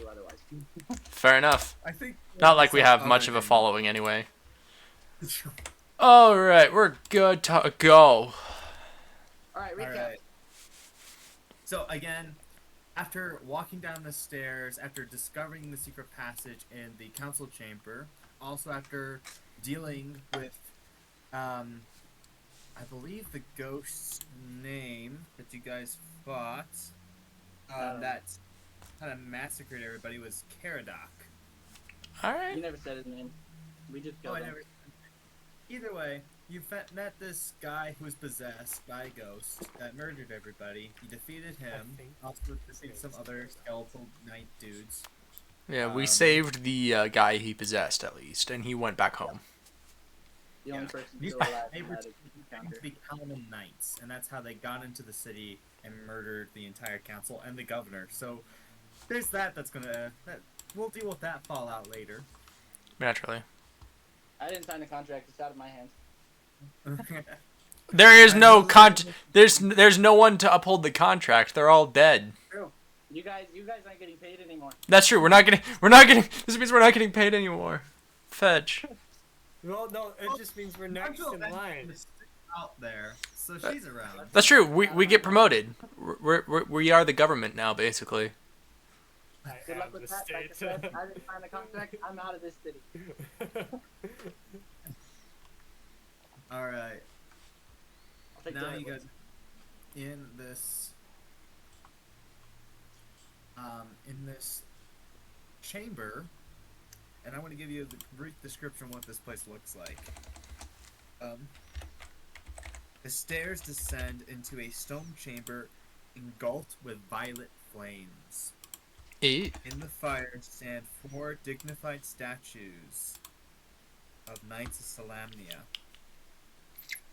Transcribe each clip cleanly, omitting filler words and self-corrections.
otherwise. Fair enough. I think Not like we have much of a following anyway. Alright, we're good to go. Alright, recap. All right. So again, after walking down the stairs, after discovering the secret passage in the council chamber, also after dealing with, I believe the ghost's name that you guys fought, that kind of massacred everybody was Caradoc. Alright. You never said his name. We just Oh, killed I him. never. Either way, you met this guy who was possessed by a ghost that murdered everybody. You defeated him. Also defeated some other skeletal knight dudes. Yeah, we saved the guy he possessed, at least, and he went back home. The only person These still alive they from were that to encounter. be common knights, and that's how they got into the city and murdered the entire council and the governor. So there's that's gonna. We'll deal with that fallout later. Naturally. I didn't sign the contract. It's out of my hands. There is no there's no one to uphold the contract. They're all dead. True. You guys aren't getting paid anymore. That's true. This means we're not getting paid anymore. Fetch. Well, no, it just means we're next in line. Out there, so she's around. That's true. We get promoted. We are the government now, basically. Good luck with that. Like I said, I didn't sign the contract. I'm out of this city. All right. I'll take Now the you guys in this chamber, and I want to give you the brief description of what this place looks like. The stairs descend into a stone chamber engulfed with violet flames. Eat. In the fire stand 4 dignified statues of Knights of Salamnia.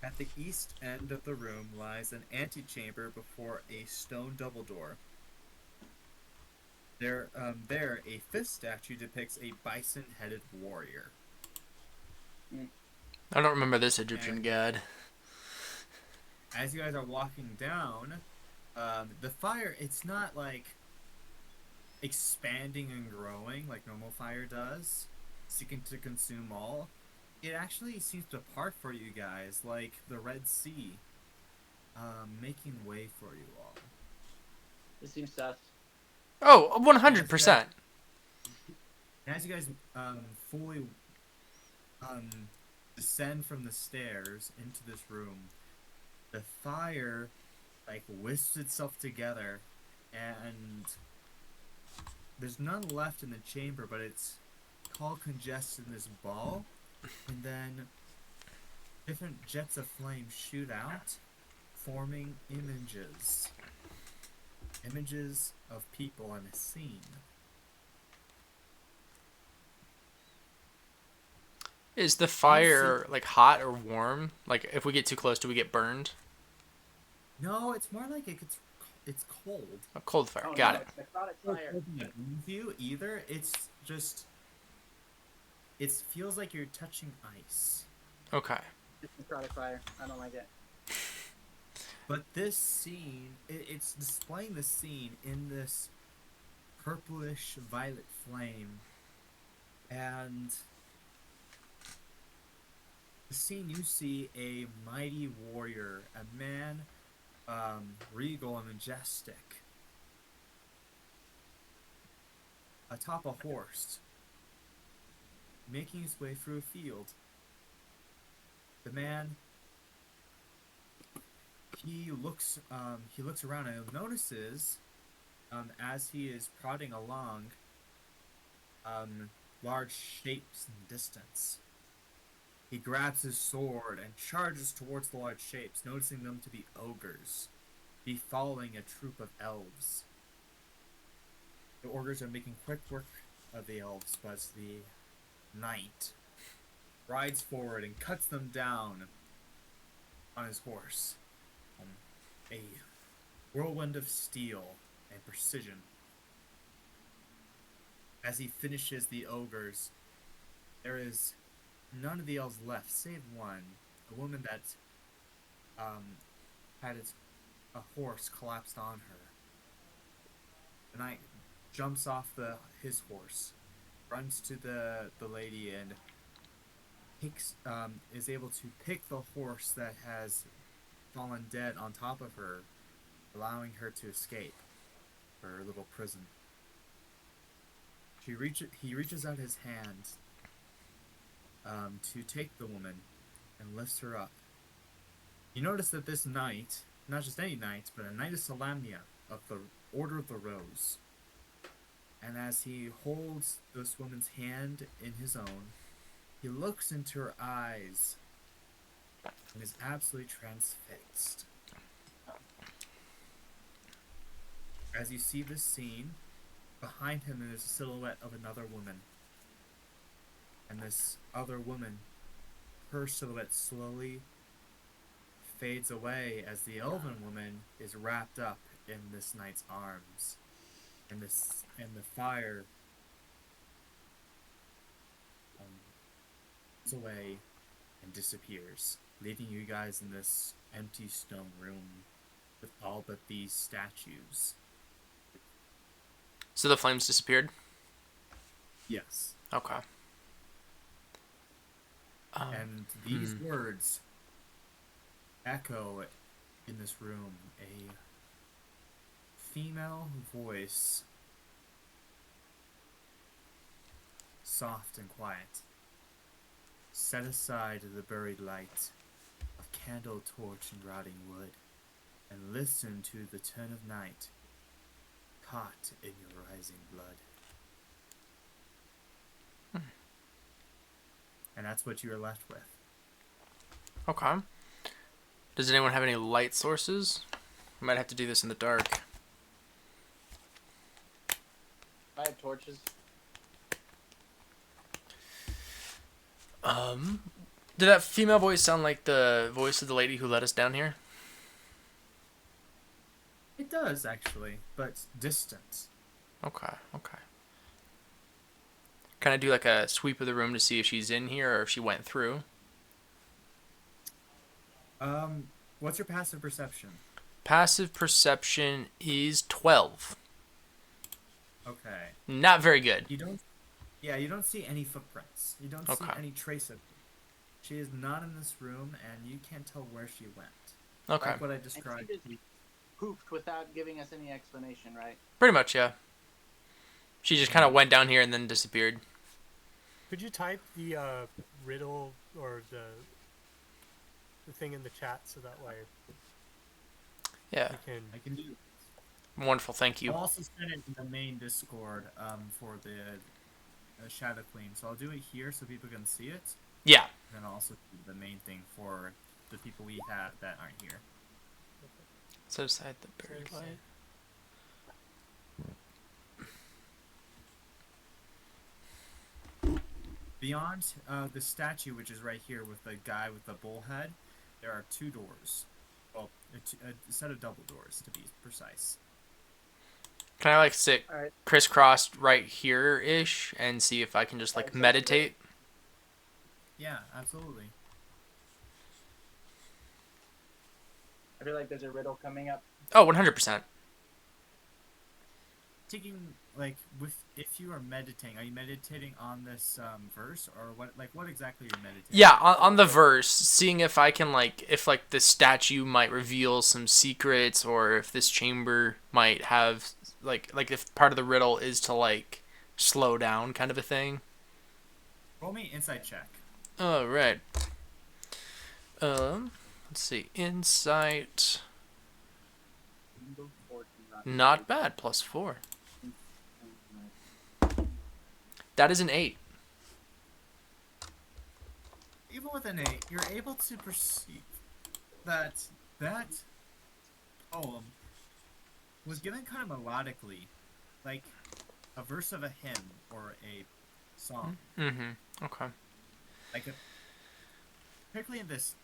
At the east end of the room lies an antechamber before a stone double door. There, a 5th statue depicts a bison-headed warrior. I don't remember this Egyptian god. As you guys are walking down, the fire, it's not like expanding and growing like normal fire does, seeking to consume all. It actually seems to part for you guys like the Red Sea, making way for you all. This seems sus. Oh, 100%. As you guys fully descend from the stairs into this room, the fire like wisps itself together, and there's none left in the chamber, but it's all congested in this ball, and then different jets of flame shoot out, forming images of people on a scene. Is the fire like hot or warm? Like if we get too close, do we get burned? No, it's more like it's cold. A cold fire. Oh, Got no, it. it's necrotic fire. You either it's just it feels like you're touching ice. Okay. It's necrotic fire. I don't like it. But this scene, it's displaying the scene in this purplish violet flame, and the scene you see a mighty warrior, a man, regal and majestic, atop a horse, making his way through a field. The man, he looks around and notices, as he is prodding along, large shapes in the distance. He grabs his sword and charges towards the large shapes, noticing them to be ogres, following a troop of elves. The ogres are making quick work of the elves, but the knight rides forward and cuts them down on his horse. A whirlwind of steel and precision. As he finishes the ogres, there is none of the elves left, save one, a woman that had a horse collapsed on her. The knight jumps off his horse, runs to the lady, and is able to pick the horse that has fallen dead on top of her, allowing her to escape her little prison. He reaches out his hand to take the woman and lifts her up. You notice that this knight, not just any knight, but a knight of Salamnia of the Order of the Rose. And as he holds this woman's hand in his own, he looks into her eyes and is absolutely transfixed. As you see this scene, behind him is a silhouette of another woman. And this other woman, her silhouette slowly fades away as the elven woman is wrapped up in this knight's arms. And the fire goes away and disappears, leaving you guys in this empty stone room with all but these statues. So the flames disappeared? Yes. Okay. And these words echo in this room. A female voice, soft and quiet. Set aside the buried light of candle, torch, and rotting wood, and listen to the turn of night caught in your rising blood. And that's what you are left with. Okay. Does anyone have any light sources? We might have to do this in the dark. I have torches. Did that female voice sound like the voice of the lady who let us down here? It does, actually, but distant. Okay. Can I do like a sweep of the room to see if she's in here or if she went through? What's your passive perception? Passive perception is 12. Okay. Not very good. You don't see any footprints. You don't see Okay. any trace of her. She is not in this room, and you can't tell where she went. Okay. Like what I And described. she just poofed without giving us any explanation, right? Pretty much, yeah. She just kind of went down here and then disappeared. Could you type the riddle or the thing in the chat so that way Yeah. we can? I can do. Wonderful. Thank you. I'll also send it in the main Discord for the Shadow Queen. So I'll do it here so people can see it. Yeah. And then I'll also do the main thing for the people we have that aren't here. Set aside the buried light. Beyond the statue, which is right here with the guy with the bull head, there are two doors. Well, a set of double doors, to be precise. Can I like sit Alright. crisscrossed right here-ish and see if I can just like meditate? Yeah, absolutely. I feel like there's a riddle coming up. Oh, 100%. Taking if you are meditating, are you meditating on this verse, or what exactly are you meditating? Yeah, on the verse, seeing if I can if the statue might reveal some secrets, or if this chamber might have like if part of the riddle is to slow down kind of a thing. Roll me insight check. All right. Let's see. Insight. Not bad. +4. That is an 8. Even with an 8, you're able to perceive that poem was given kind of melodically, like a verse of a hymn or a song. Mm-hmm. Okay. Particularly in this,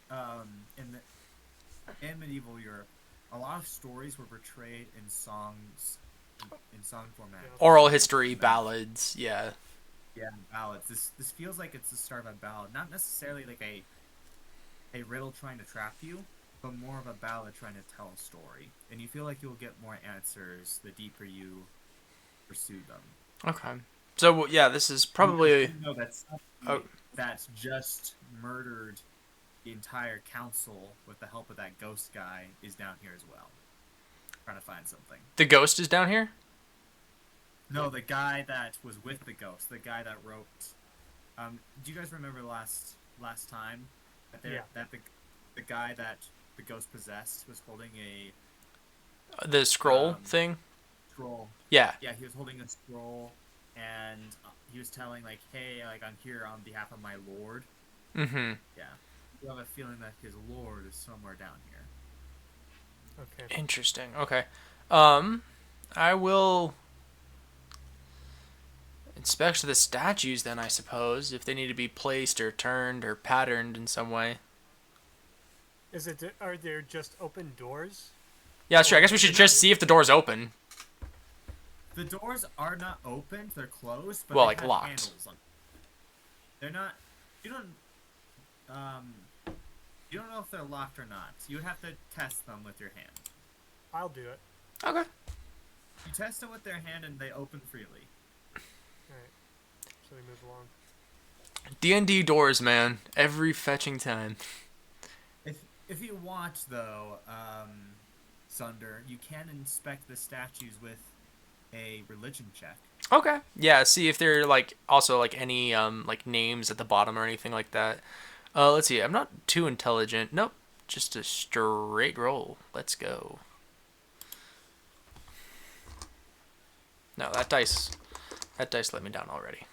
in medieval Europe, a lot of stories were portrayed in songs, in song format. Oral history, ballads, yeah. Yeah, ballads. This feels like it's the start of a ballad, not necessarily like a riddle trying to trap you, but more of a ballad trying to tell a story. And you feel like you'll get more answers the deeper you pursue them. Okay. So yeah, this is probably. You know that somebody that's just murdered the entire council with the help of that ghost guy is down here as well, trying to find something. The ghost is down here? No, the guy that was with the ghost, the guy that wrote. Do you guys remember last time that the guy that the ghost possessed was holding The scroll thing? scroll? Yeah. Yeah, he was holding a scroll, and he was telling like, "Hey, like I'm here on behalf of my lord." Mm-hmm. Yeah, you have a feeling that his lord is somewhere down here. Okay. Interesting. Okay. I will inspect the statues then, I suppose, if they need to be placed or turned or patterned in some way. Are there just open doors? Yeah, sure. I guess we should just see if the door's open. The doors are not open; they're closed, but Well, they like have locked. handles on them. They're not. You don't know if they're locked or not. You would have to test them with your hand. I'll do it. Okay. You test them with their hand, and they open freely. Alright. So we move along. D&D doors, man. Every fetching time. If you want, though, Sunder, you can inspect the statues with a religion check. Okay. Yeah, see if there are, like, also, like, any, like, names at the bottom or anything like that. Let's see. I'm not too intelligent. Nope. Just a straight roll. Let's go. No, that dice let me down already.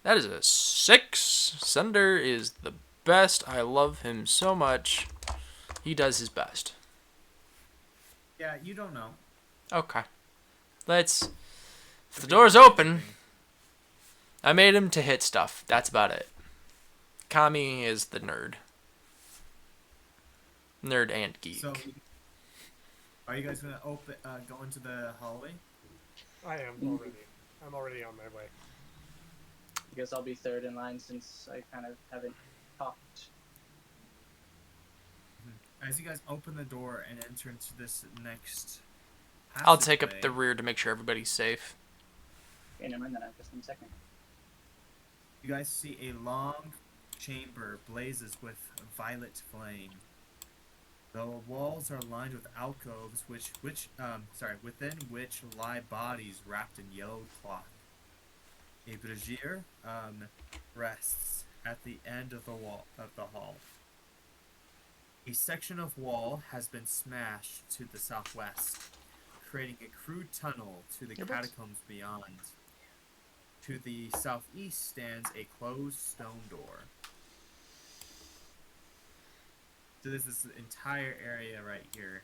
That is a 6. Sunder is the best. I love him so much. He does his best. Yeah, you don't know. Okay. If the door's open, I made him to hit stuff. That's about it. Kami is the nerd. Nerd and geek. So, are you guys gonna go into the hallway? I am already. I'm already on my way. I guess I'll be third in line since I kind of haven't talked. As you guys open the door and enter into this next I'll take up passageway, the rear to make sure everybody's safe. Okay, never mind then. I guess I'm second. you guys see a long chamber blazes with violet flame. The walls are lined with alcoves, within which lie bodies wrapped in yellow cloth. A brazier rests at the end of the hall. A section of wall has been smashed to the southwest, creating a crude tunnel to the catacombs beyond. To the southeast stands a closed stone door. So there's this entire area right here.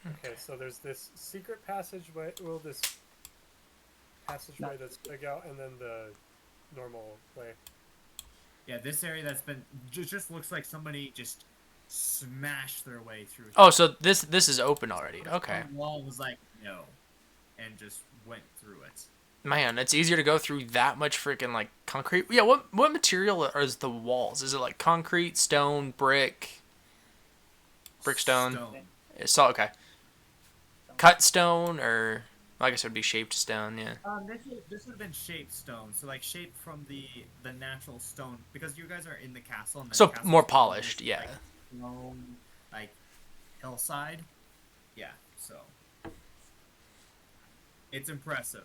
Okay, so there's this secret passageway. Well, this passageway that's big out, and then the normal way. Yeah, this area that's been just looks like somebody just smashed their way through. Oh, so this is open already. Okay. The wall was like no, and just went through it. Man, it's easier to go through that much freaking like concrete. Yeah, what material is the walls? Is it like concrete, stone, brick, stone? So okay. Cut stone, or I guess it would be shaped stone. Yeah. This would have been shaped stone, so like shaped from the natural stone, because you guys are in the castle. And the So castle's more polished, yeah. Like, stone, like hillside, yeah. So it's impressive.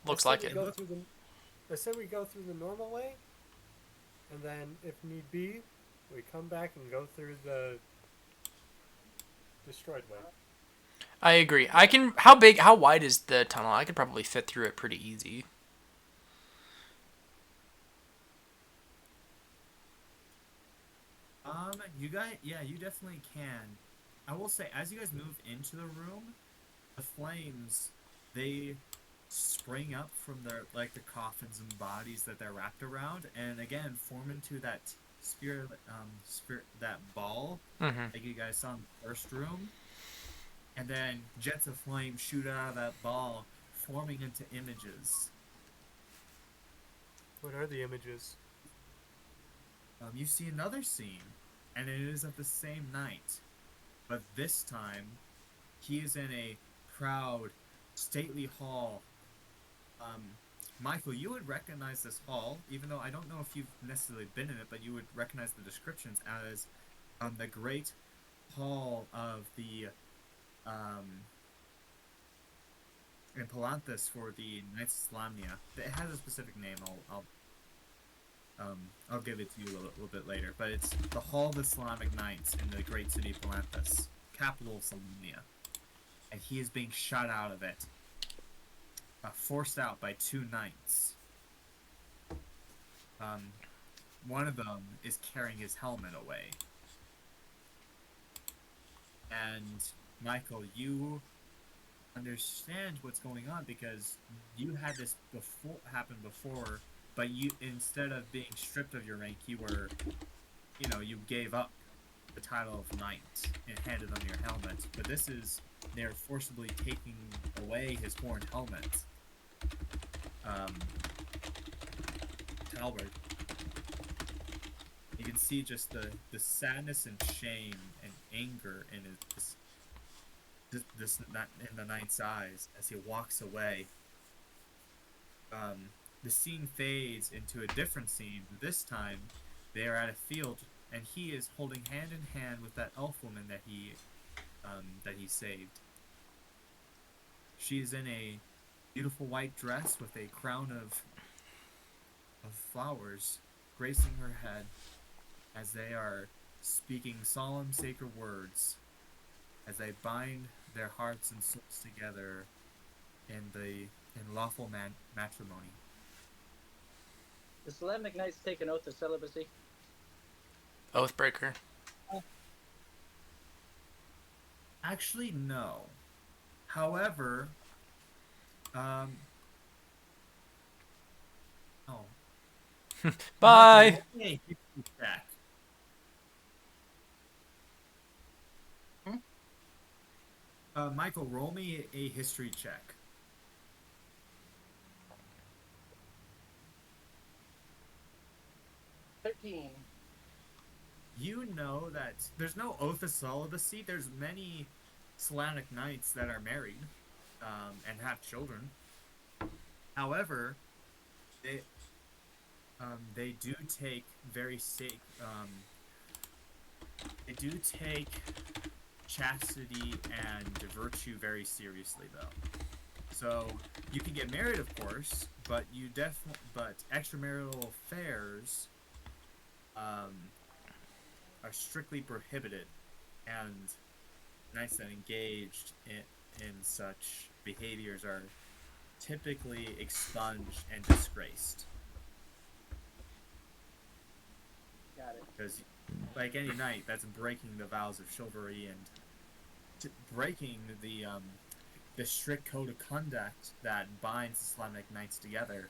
Looks like it. I said we go through the normal way, and then if need be, we come back and go through the destroyed way. I agree. How wide is the tunnel? I could probably fit through it pretty easy. You definitely can. I will say, as you guys move into the room, the flames, they spring up from the coffins and bodies that they're wrapped around, and again form into that spirit, that ball, like you guys saw in the first room, and then jets of flame shoot out of that ball, forming into images. What are the images? You see another scene, and it is of the same night, but this time he is in a proud, stately hall. Michael, you would recognize this hall, even though I don't know if you've necessarily been in it, but you would recognize the descriptions as the great hall of the in Palanthas for the Knights of Slamnia. It has a specific name. I'll give it to you a little bit later. But it's the Hall of the Islamic Knights in the great city of Palanthas, capital of Slamnia, and he is being shut out of it, forced out by two knights. One of them is carrying his helmet away. And Michael, you understand what's going on because you had this happen before, but you, instead of being stripped of your rank, you gave up the title of knight and handed them your helmet. But this is, they're forcibly taking away his horned helmet. Talbert, you can see just the sadness and shame and anger in in the knight's eyes as he walks away. The scene fades into a different scene. This time, they are at a field, and he is holding hand in hand with that elf woman that he saved. She is in a beautiful white dress with a crown of flowers gracing her head as they are speaking solemn sacred words as they bind their hearts and souls together in lawful matrimony. The Islamic Knights take an oath of celibacy. Oathbreaker. Actually, no. However, oh. Bye. Hey, back. Michael, roll me a history check. 13. You know that there's no oath of celibacy. There's many Islamic knights that are married and have children. However, they do take they do take chastity and virtue very seriously, though. So you can get married, of course, but extramarital affairs are strictly prohibited, and knights that engaged in such behaviors are typically expunged and disgraced. Got it. Because, like any knight, that's breaking the vows of chivalry and breaking the strict code of conduct that binds Islamic knights together.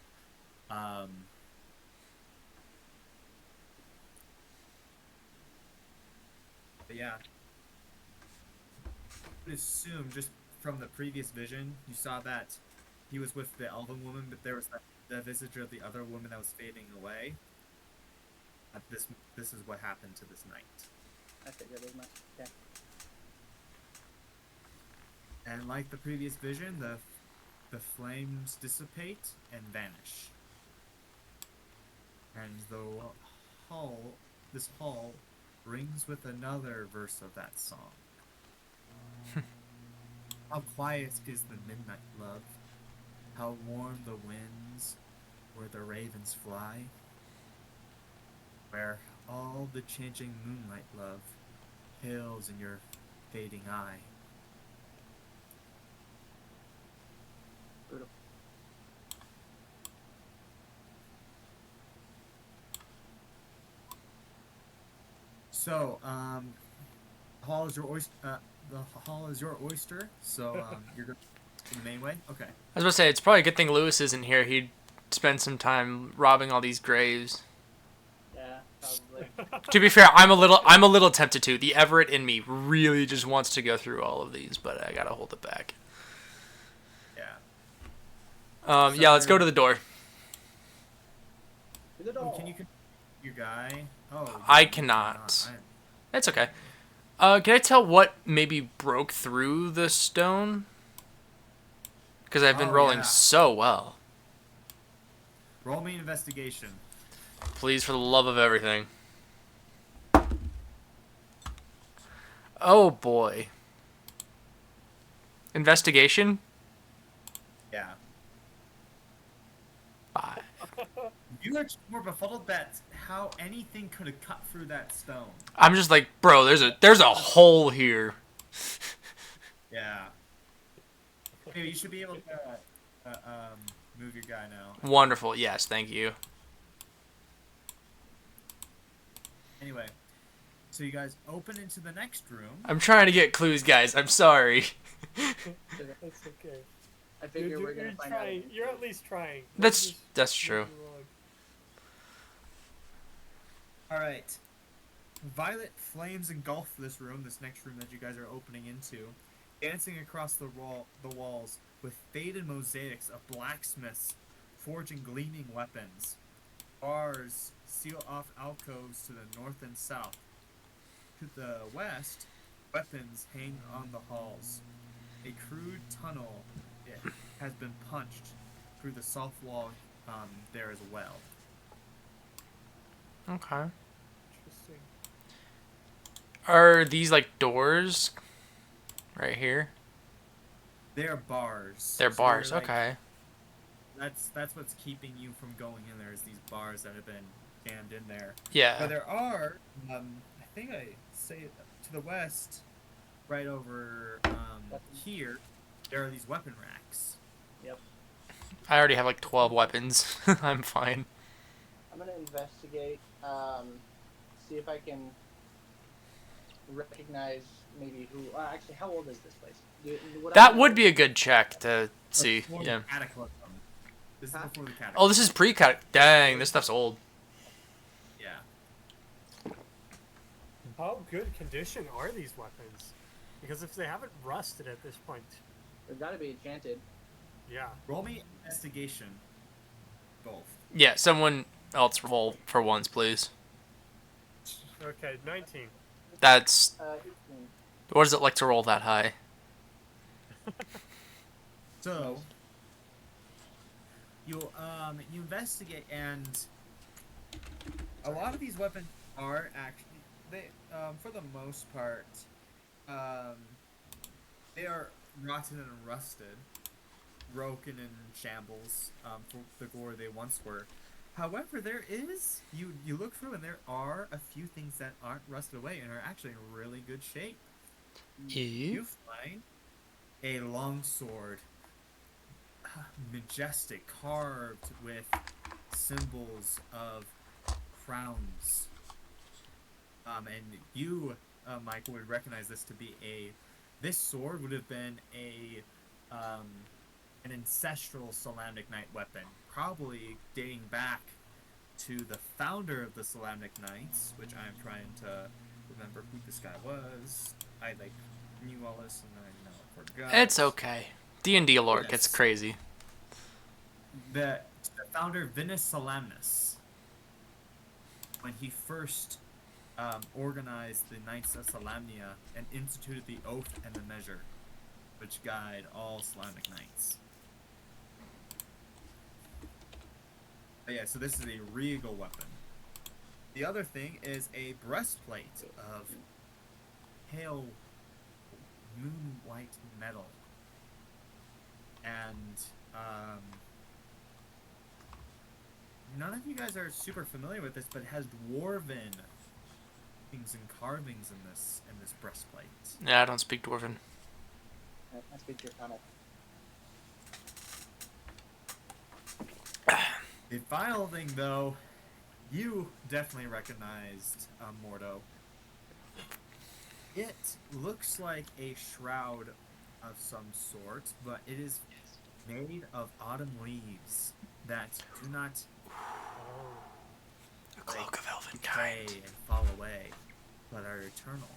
But yeah, I would assume just from the previous vision, you saw that he was with the elven woman, but there was the visage of the other woman that was fading away. This is what happened to this knight. I figured as much. Okay. And like the previous vision, the flames dissipate and vanish. And this hall rings with another verse of that song. How quiet is the midnight love, how warm the winds where the ravens fly, where all the changing moonlight love pales in your fading eye. Brutal. So, hall is your oyster. The hall is your oyster. So, you're going the main way. Okay. I was about to say, it's probably a good thing Lewis isn't here. He'd spend some time robbing all these graves. Yeah, probably. To be fair, I'm a little tempted to. The Everett in me really just wants to go through all of these, but I gotta hold it back. Yeah. Yeah, let's go to the door. To the Oh, door. can you your guy? Oh, I cannot. It's okay. Can I tell what maybe broke through the stone? Because I've been Oh, rolling yeah. so well. Roll me investigation. Please, for the love of everything. Oh boy. Investigation? Yeah. 5. You are more befuddled that how anything could have cut through that stone. I'm just like, bro, there's a hole here. Yeah. Anyway, you should be able to move your guy now. Wonderful. Yes, thank you. Anyway, so you guys open into the next room. I'm trying to get clues, guys. I'm sorry. That's okay. I figure we're gonna find out. trying. You're at least trying. That's true. All right. Violet flames engulf this room, this next room that you guys are opening into, dancing across the walls with faded mosaics of blacksmiths forging gleaming weapons. Bars seal off alcoves to the north and south. To the west, weapons hang on the halls. A crude tunnel has been punched through the soft wall there as well. Okay. Interesting. Are these like doors? Right here? They are bars. They're So bars, like, okay. That's what's keeping you from going in there is these bars that have been jammed in there. Yeah. But there are, I think I say it to the west, right over here, there are these weapon racks. Yep. I already have like 12 weapons. I'm fine. I'm gonna investigate. See if I can recognize maybe who. Actually, how old is this place? That would be a good check to see. Before Yeah. the cataclysm. This is Huh? before the cataclysm. Oh, this is pre-cut. Dang, this stuff's old. Yeah. How good condition are these weapons? Because if they haven't rusted at this point, They've got to be enchanted. yeah. Roll me investigation. Both. Yeah, someone else roll for once, please. Okay, 19. That's... 18. What is it like to roll that high? So you investigate, and a lot of these weapons are actually for the most part they are rotten and rusted, broken and shambles for the gore they once were. However, there is you look through and there are a few things that aren't rusted away and are actually in really good shape. You find a long sword, majestic, carved with symbols of crowns. And you, Michael, would recognize this to be this sword would have been an ancestral Solamnic Knight weapon, probably dating back to the founder of the Solamnic Knights, which I'm trying to remember who this guy was. I knew all this and then I forgot. It's okay. D&D lore Yes. gets crazy. The founder Vinus Solamnus, when he first organized the Knights of Solamnia and instituted the Oath and the Measure, which guide all Solamnic Knights. But yeah, so this is a regal weapon. The other thing is a breastplate of pale moon white metal. And none of you guys are super familiar with this, but it has dwarven things and carvings in this breastplate. Yeah, I don't speak Dwarven. I speak your comic. The final thing, though, you definitely recognized Mordo. It looks like a shroud of some sort, but it is made of autumn leaves that do not A cloak of elven decay kind. and fall away, but are eternal.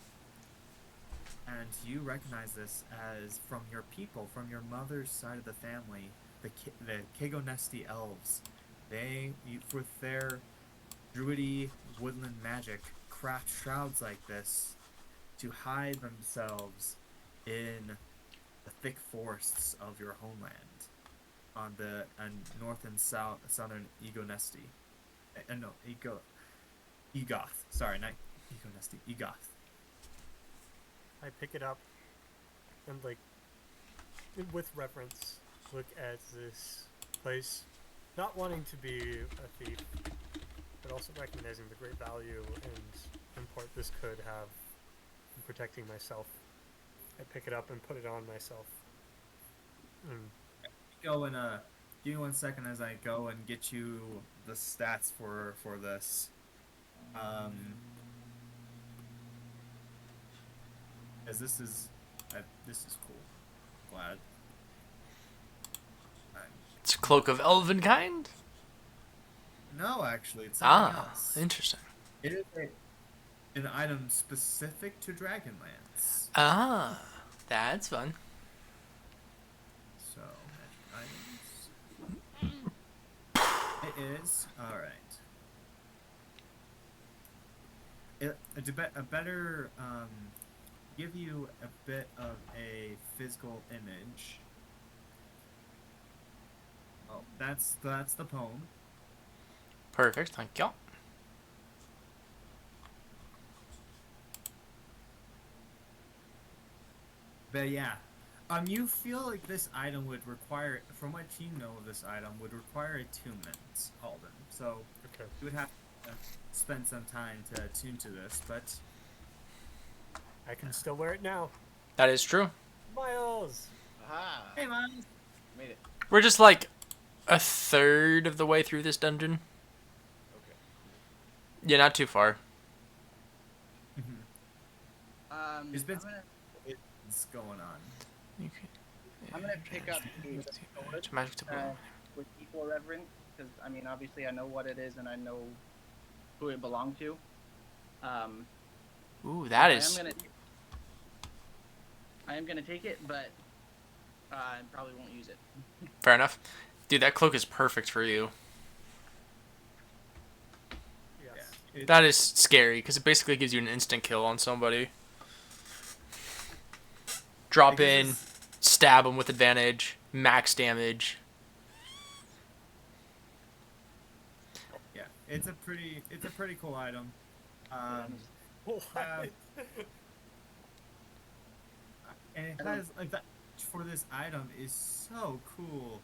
And you recognize this as from your people, from your mother's side of the family, the Kegonesti elves. They, with their druidy woodland magic, craft shrouds like this to hide themselves in the thick forests of your homeland. on north and southern Egonesty. No, Egoth. Sorry, not Egonesty. Egoth. I pick it up and, like, with reverence, look at this place, not wanting to be a thief, but also recognizing the great value and import this could have in protecting myself. I pick it up and put it on myself. Go and give me 1 second as I go and get you the stats for this. As this is cool. Glad. It's a cloak of elven kind? No, actually, it's something Ah, else. interesting. It is an item specific to Dragonlance. Ah, that's fun. So, magic items. It is alright. A better give you a bit of a physical image. Oh, that's the poem. Perfect, thank you. But yeah, you feel like this item would require, from what you know of this item, would require attunement, Alden. So Okay. you would have to spend some time to attune to this, but I can still wear it now. That is true. Miles! Aha! hey, man. Made it. We're just like a third of the way through this dungeon. Okay. Yeah, not too far. There's been I'm gonna it's going on. I'm gonna pick up the sword with equal reverence, because I mean, obviously, I know what it is and I know who it belonged to. Ooh, that is. I am gonna take it, but I probably won't use it. Fair enough. Dude, that cloak is perfect for you. Yes. Yeah. That is scary, because it basically gives you an instant kill on somebody. Drop in, stab them with advantage, max damage. Yeah, it's a pretty cool item. What? And it has like that for this item is so cool.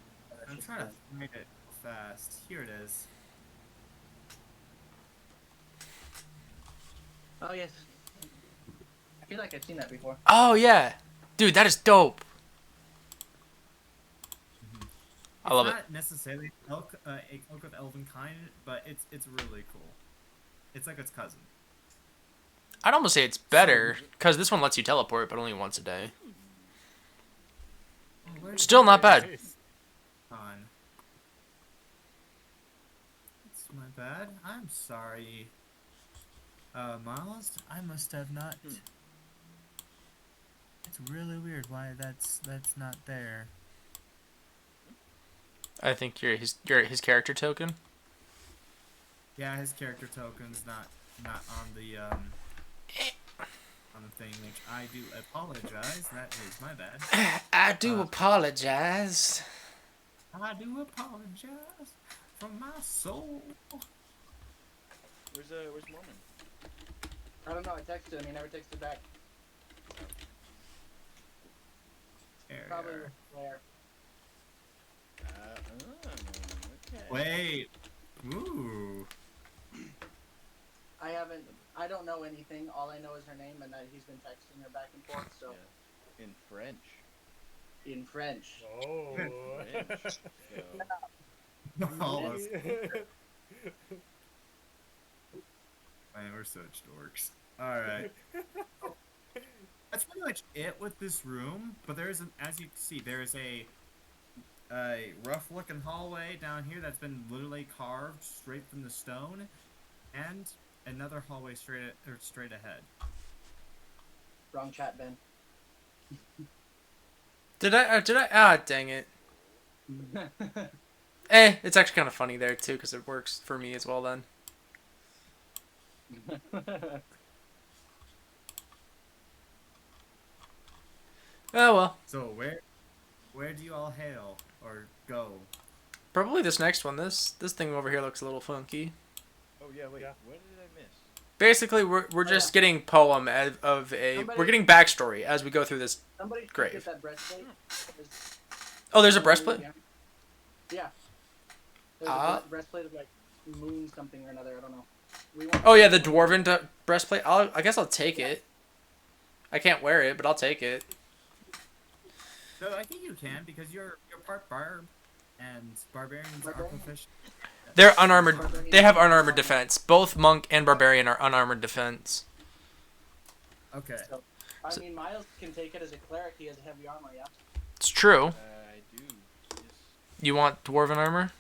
I'm trying to find it fast. Here it is. Oh yes. I feel like I've seen that before. Oh, yeah. Dude, that is dope. I love it. It's not necessarily a cloak of elven kind, but it's really cool. It's like its cousin. I'd almost say it's better, because this one lets you teleport, but only once a day. Still not bad. On. It's my bad. I'm sorry. Miles, I must have not. It's really weird why that's not there. I think you're his character token. Yeah, his character token's not on the thing, which I do apologize. That is my bad. I do apologize. I do apologize from my soul. Where's Mormon? I don't know. I texted him. He never texted back. There we Probably are. where. Okay. Wait. Ooh. I don't know anything. All I know is her name and that he's been texting her back and forth. So Yeah. In French. in French. Oh. French. All us. Man, we're such dorks. Alright. That's pretty much it with this room, but as you can see, there is a rough looking hallway down here that's been literally carved straight from the stone, and another hallway straight ahead. Wrong chat, Ben. Did I? Ah, dang it. It's actually kind of funny there too, because it works for me as well then. Oh well. So where do you all hail or go? Probably this next one. This thing over here looks a little funky. Oh yeah, wait. Yeah. What did I miss? Basically, we're just getting poem of a. Somebody- We're getting backstory as we go through this. Somebody Grave. get that breastplate. Oh, there's a breastplate. Yeah. There's a breastplate of like moon something or another. I don't know. Oh yeah, the dwarven breastplate. I guess I'll take it. I can't wear it, but I'll take it. So I think you can because you're part barb, and barbarians are proficient. They're unarmored. They have unarmored defense. Both monk and barbarian are unarmored defense. Okay. So, I mean, Miles can take it as a cleric. He has heavy armor. Yeah. It's true. I do. Yes. You want dwarven armor?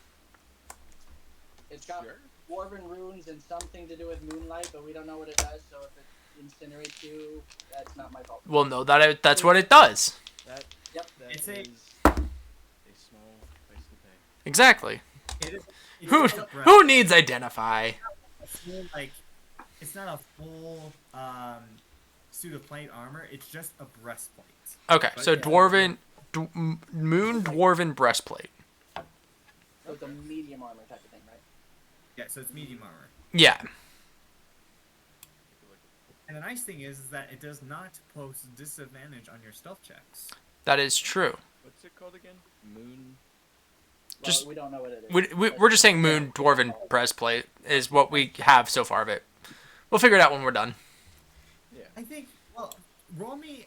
It's got Sure. dwarven runes and something to do with moonlight, but we don't know what it does. So if it incinerates you, that's not my fault. Well, no, that's what it does. That. Yep. That It's is a- a small price to pay. Exactly. It is, it Who is a who needs identify? like it's not a full suit of plate armor. It's just a breastplate. Okay, so Yeah. dwarven, moon dwarven breastplate. So it's a medium armor type of thing, right? Yeah, so it's medium armor. Yeah. And the nice thing is that it does not pose disadvantage on your stealth checks. That is true. What's it called again? Moon. Just- Well, we don't know what it is. We're just saying moon dwarven breastplate is what we have so far of it. We'll figure it out when we're done. Yeah. I think. Well, roll me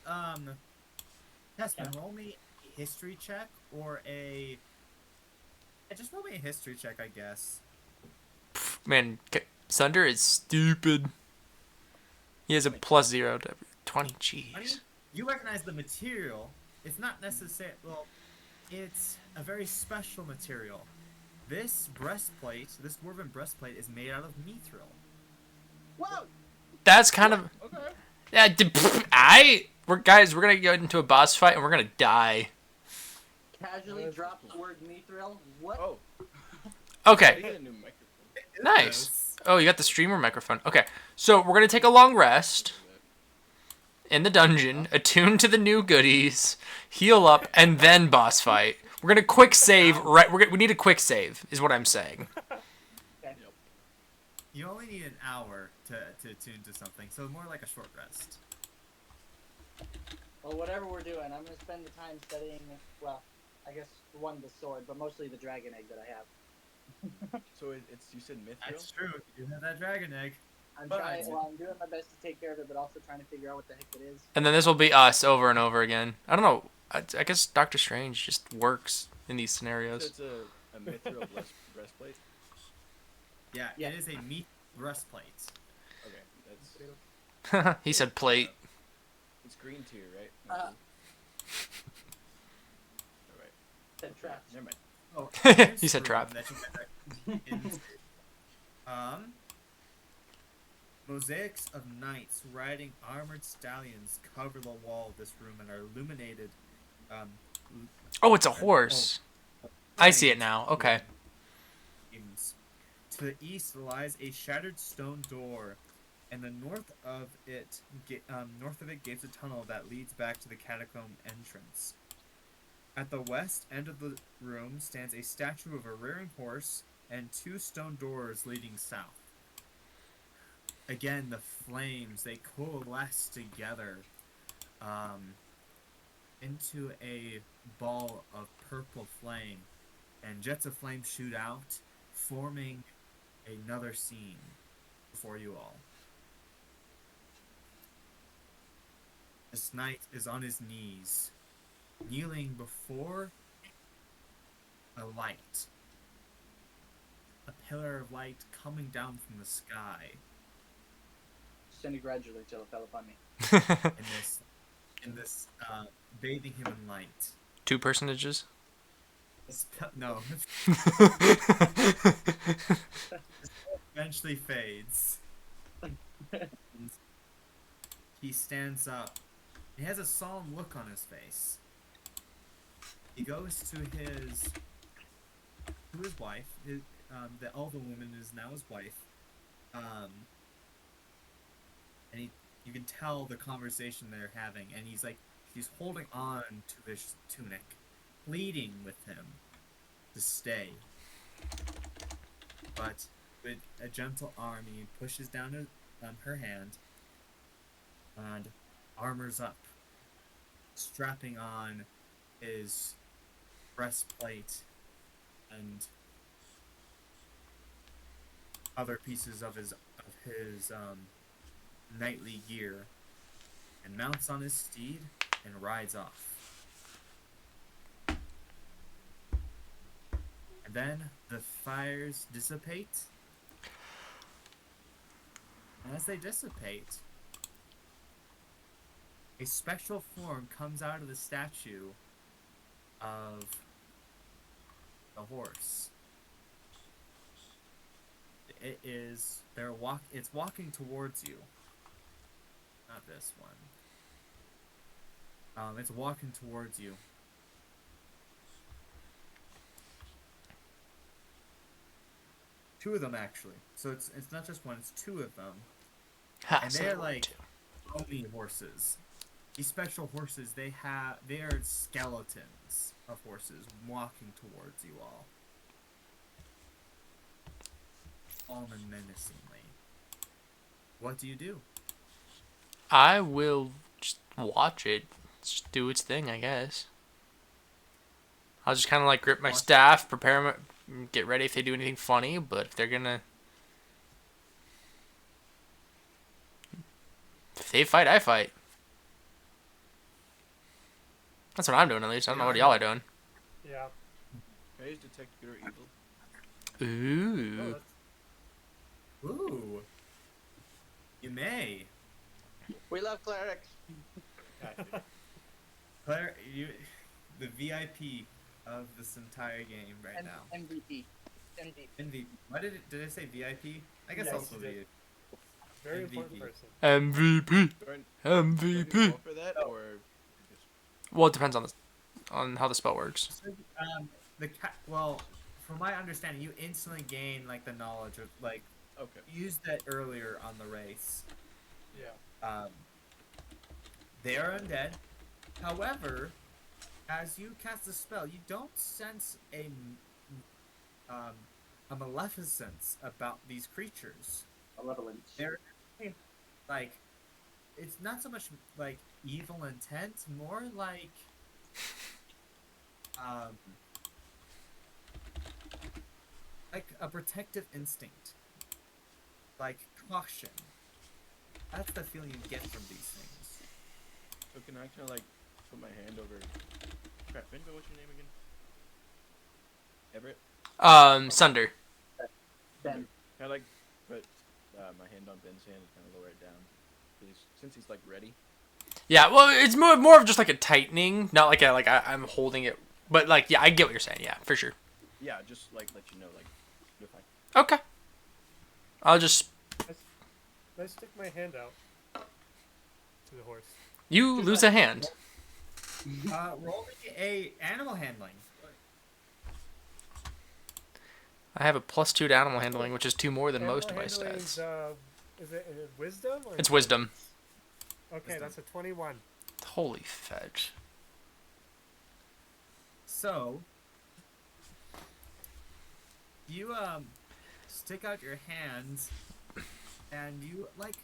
Testman, roll me a history check or a. Yeah, just roll me a history check, I guess. Man, Sunder is stupid. He has a +0 to 20. I mean, Jeez. you recognize the material. It's not necessary. Well, it's a very special material. This breastplate, this dwarven breastplate, is made out of mithril. Whoa! That's kind of Okay. yeah. We're gonna get into a boss fight and we're gonna die. Casually drops the word mithril. What? Oh. Okay. I get a new microphone. Nice. Oh, you got the streamer microphone. Okay, so we're gonna take a long rest in the dungeon, attune to the new goodies, heal up, and then boss fight. We're gonna quick save. Right, we need a quick save, is what I'm saying. You only need an hour to tune to something, so more like a short rest. Well, whatever we're doing, I'm gonna spend the time studying. Well, I guess the sword, but mostly the dragon egg that I have. So it's you said mithril. That's true. You do have that dragon egg. I'm But- trying. Well, I'm doing my best to take care of it, but also trying to figure out what the heck it is. And then this will be us over and over again. I don't know. I guess Doctor Strange just works in these So scenarios. it's a mithril breastplate. Yeah, Yeah. it is a meat breastplate. Okay, that's He said plate. it's green tier, right? Uh, All right. Said traps. Never mind. Oh, He said trap. that you can into. Mosaics of knights riding armored stallions cover the wall of this room and are illuminated. Oh, it's a horse. I see it now. Okay. To the east lies a shattered stone door, and the north of it gapes a tunnel that leads back to the catacomb entrance. At the west end of the room stands a statue of a rearing horse and two stone doors leading south. Again, the flames, they coalesce together into a ball of purple flame, and jets of flame shoot out, forming another scene before you all. This knight is on his knees, kneeling before a light. A pillar of light coming down from the sky Descending gradually till it fell upon me. in this bathing him in light. 2 personages. No. Eventually fades. He stands up. He has a solemn look on his face. He goes to his wife. The elven woman is now his wife. And you can tell the conversation they're having, and she's holding on to his tunic, pleading with him to stay. But with a gentle arm, he pushes down her hand and armors up, strapping on his breastplate and other pieces of his knightly gear, and mounts on his steed and rides off. And then the fires dissipate. And as they dissipate, a spectral form comes out of the statue of the horse. It's walking towards you. Not this one. It's walking towards you. Two of them, actually. So it's not just one, it's two of them. Ha, And so they're I want like to. pony horses. These special horses, they are skeletons of horses walking towards you all. Calm and menacingly. What do you do? I will just watch it. Just do its thing, I guess. I'll just kind of like grip my staff, prepare my, get ready if they do anything funny. But if they're gonna, if they fight, I fight. That's what I'm doing at least. I don't know what y'all are doing. Yeah. Can I use detect good or evil? Oh, Ooh. that's, Ooh. You may. We love clerics. Claire, the VIP of this entire game right now. MVP. MVP. MVP. Why did I say VIP? I guess Yes, also you did. VIP. very MVP. important person. MVP. Do I need to MVP. roll for that, or just Well, it depends on how the spell works. So, well, from my understanding, you instantly gain like the knowledge of like okay? you used that earlier on the race. Yeah. They are undead. However, as you cast the spell, you don't sense a maleficence about these creatures. Malevolence. They're like, it's not so much like evil intent, more like a protective instinct, like caution. That's the feeling you get from these things. So can I kind of like put my hand over? Crap, Benjamin, what's your name again? Everett. Sunder. Ben. Can I like put my hand on Ben's hand and kind of lower it down? Since he's like ready. Yeah, well, it's more of just like a tightening, not like I'm holding it, but like yeah, I get what you're saying. Yeah, for sure. Yeah, just like let you know like if Okay. I'll just I stick my hand out to the horse. you lose a hand. Roll me a animal handling. I have a +2 to animal handling, which is 2 more than Animal most of my handling stats. Is it wisdom? Or It's wisdom. Okay, Wisdom. that's a 21. Holy fetch. So, you stick out your hands, and you, like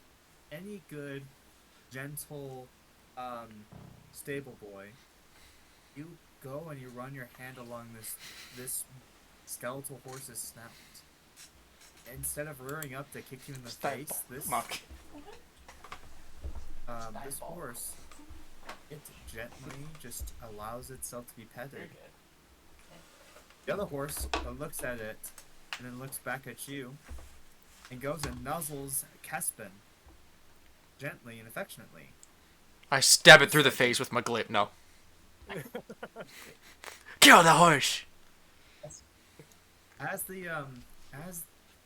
any good, gentle, stable boy, you go and you run your hand along this skeletal horse's snout. Instead of rearing up to kick you in the face, this horse, it gently just allows itself to be petted. The other horse looks at it and then looks back at you and goes and nuzzles Caspin gently and affectionately. I stab it through the face with my glaive. No. Kill the horse. As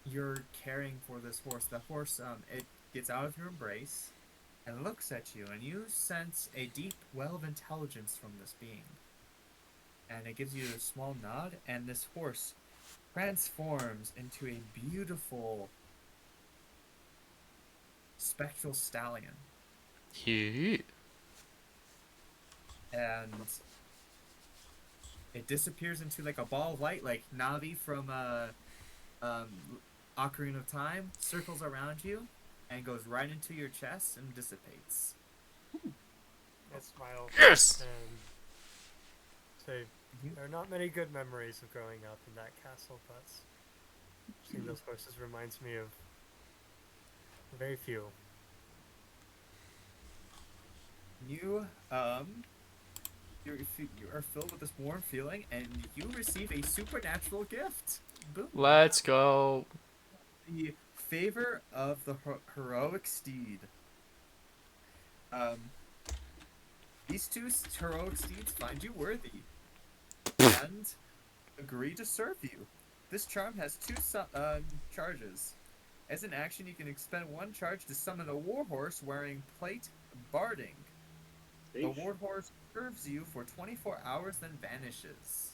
you're caring for this horse, the horse it gets out of your embrace and looks at you, and you sense a deep well of intelligence from this being. And it gives you a small nod, and this horse transforms into a beautiful spectral stallion. Yeah. And It disappears into like a ball of light, like Navi from um, Ocarina of Time, circles around you, and goes right into your chest and dissipates. I smile Yes. and say, there are not many good memories of growing up in that castle, but seeing those horses reminds me of very few. You you are filled with this warm feeling, and you receive a supernatural gift. Boom. Let's go. The favor of the heroic steed. Um, these two heroic steeds find you worthy and agree to serve you. This charm has two charges. As an action, you can expend one charge to summon a warhorse wearing plate barding. The warhorse serves you for 24 hours, then vanishes.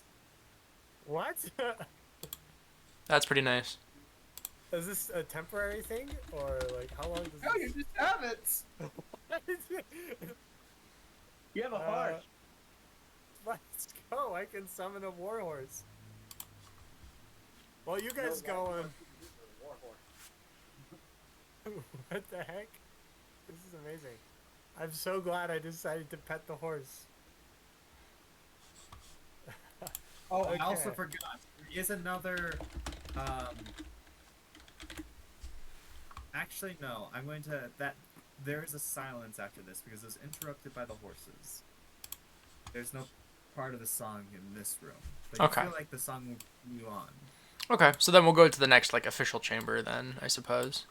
What? That's pretty nice. Is this a temporary thing, or like how long does No, you just have it. You have a horse. Let's go! I can summon a warhorse. Well, you guys go and... What the heck? This is amazing. I'm so glad I decided to pet the horse. Oh, Okay. I also forgot. There is another. Actually, no. I'm going to that. There is a silence after this because it was interrupted by the horses. There's no part of the song in this room, but Okay. you feel like the song will continue on. Okay, so then we'll go to the next like official chamber then, I suppose.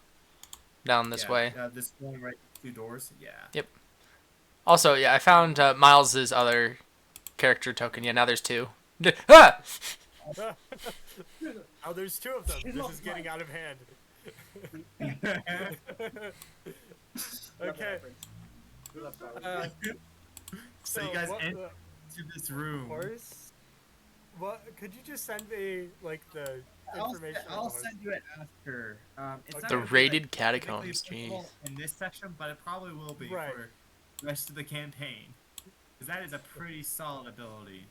Down this way. This one right, 2 doors. Yeah. Yep. Also, yeah, I found Miles's other character token. Yeah, now there's 2. Ah! Oh, there's 2 of them. This is getting out of hand. Okay. So you guys what enter the into this room. horse? What? Could you just send me like the information? on the I'll horse? send you it after. It's not The gonna be, raided like, catacombs, technically jeez. applicable in this section, but it probably will be Right. for the rest of the campaign. Because that is a pretty solid ability.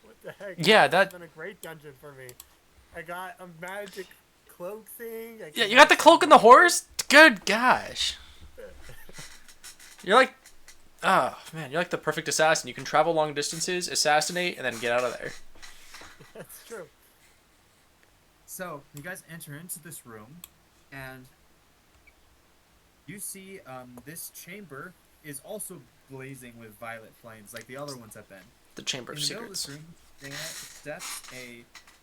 What the heck? Yeah, That's that- been a great dungeon for me. I got a magic cloak thing. Yeah, you got the cloak and the horse? Good gosh. You're like, oh man, you're like the perfect assassin. You can travel long distances, assassinate, and then get out of there. That's true. So, you guys enter into this room, and you see this chamber is also blazing with violet flames, like the other ones have been. The Chamber In of the middle of this Secrets.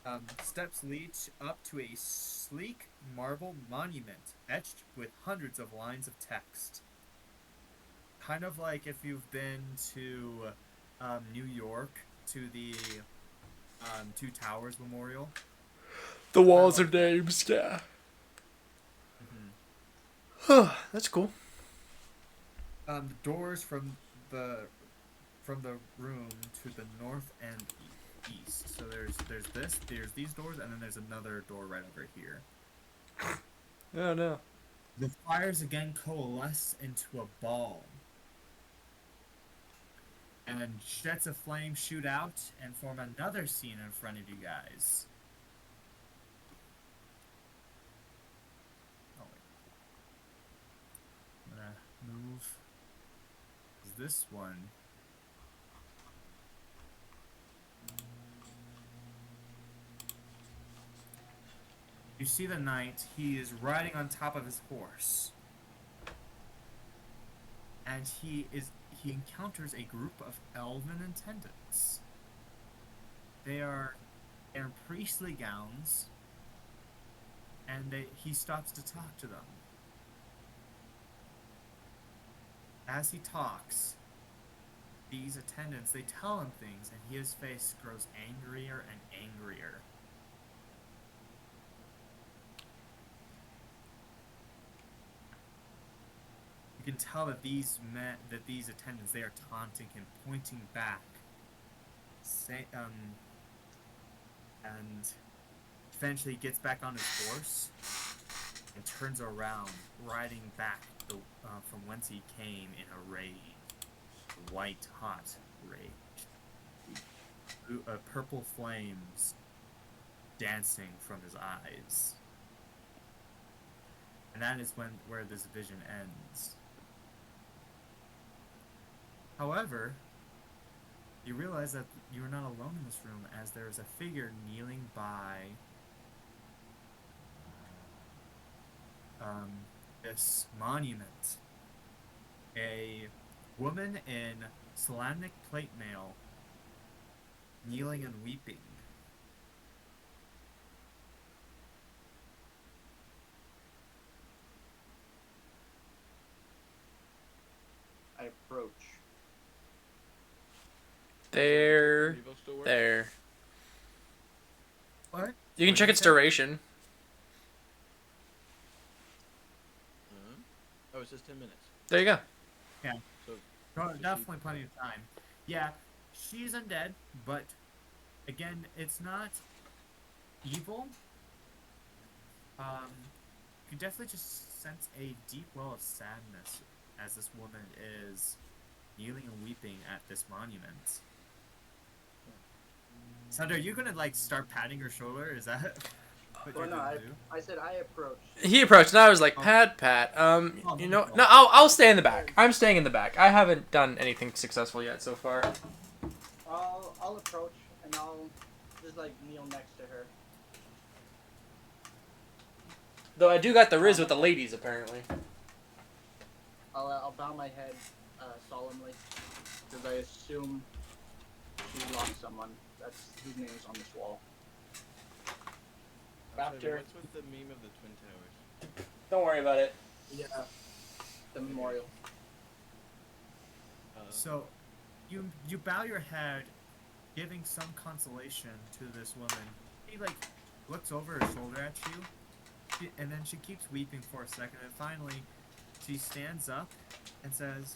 room, steps lead up to a sleek marble monument etched with hundreds of lines of text. Kind of like if you've been to New York to the 2 Towers Memorial. The walls of names, yeah. That's cool. The doors from the room to the north and east. So there's these doors, and then there's another door right over here. Oh no. The fires again coalesce into a ball, and jets of flame shoot out and form another scene in front of you guys. Oh wait, I'm gonna move. This one. You see the knight, he is riding on top of his horse. And he encounters a group of elven attendants. They are in priestly gowns, and he stops to talk to them. As he talks, these attendants, they tell him things, and his face grows angrier and angrier. You can tell that these attendants, they are taunting him, pointing back, and eventually he gets back on his horse and turns around, riding back from whence he came in a rage, white hot rage. purple flames dancing from his eyes. And that is where this vision ends. However, you realize that you are not alone in this room, as there is a figure kneeling by this monument. A woman in Solanic plate mail, kneeling and weeping. I approach. There. Revo still work? There. What? You can What check did you its say? duration. Oh, it says 10 minutes. There you go. So No, she- definitely plenty of time. Yeah, she's undead, but again, it's not evil. You can definitely just sense a deep well of sadness as this woman is kneeling and weeping at this monument. Sandra, are you gonna like start patting her shoulder? Is that what Well, you're no, gonna do? I said I approached. He approached, and I was like, Oh. Pat. You know, no. no, I'll stay in the back. I'm staying in the back. I haven't done anything successful yet so far. I'll approach and I'll just like kneel next to her. Though I do got the riz with the ladies, apparently. I'll bow my head solemnly because I assume she lost someone. That's whose name is on this wall. After. After- What's with the meme of the Twin Towers? Don't worry about it. Yeah. The memorial. So, you bow your head, giving some consolation to this woman. He like looks over her shoulder at you, and then she keeps weeping for a second, and finally, she stands up and says,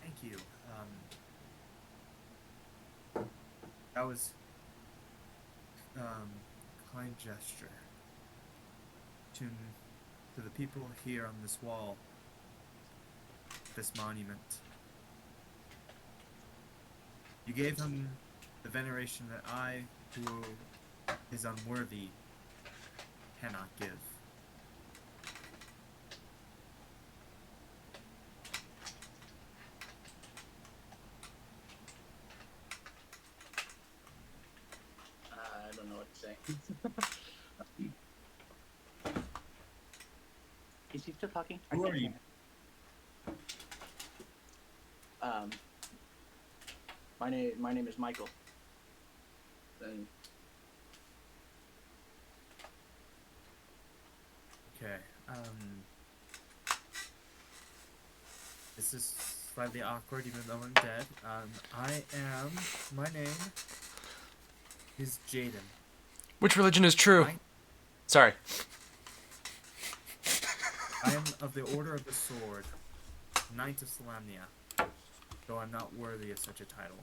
"Thank you. That was kind gesture to the people here on this wall, this monument. You gave him the veneration that I, who is unworthy, cannot give." I don't know what to say. Is he still talking? Who are you? My name is Michael. Then Okay, this is slightly awkward even though I'm dead. My name is Jaden. Which religion is true? I- Sorry. I am of the Order of the Sword, Knight of Salamnia, though I'm not worthy of such a title.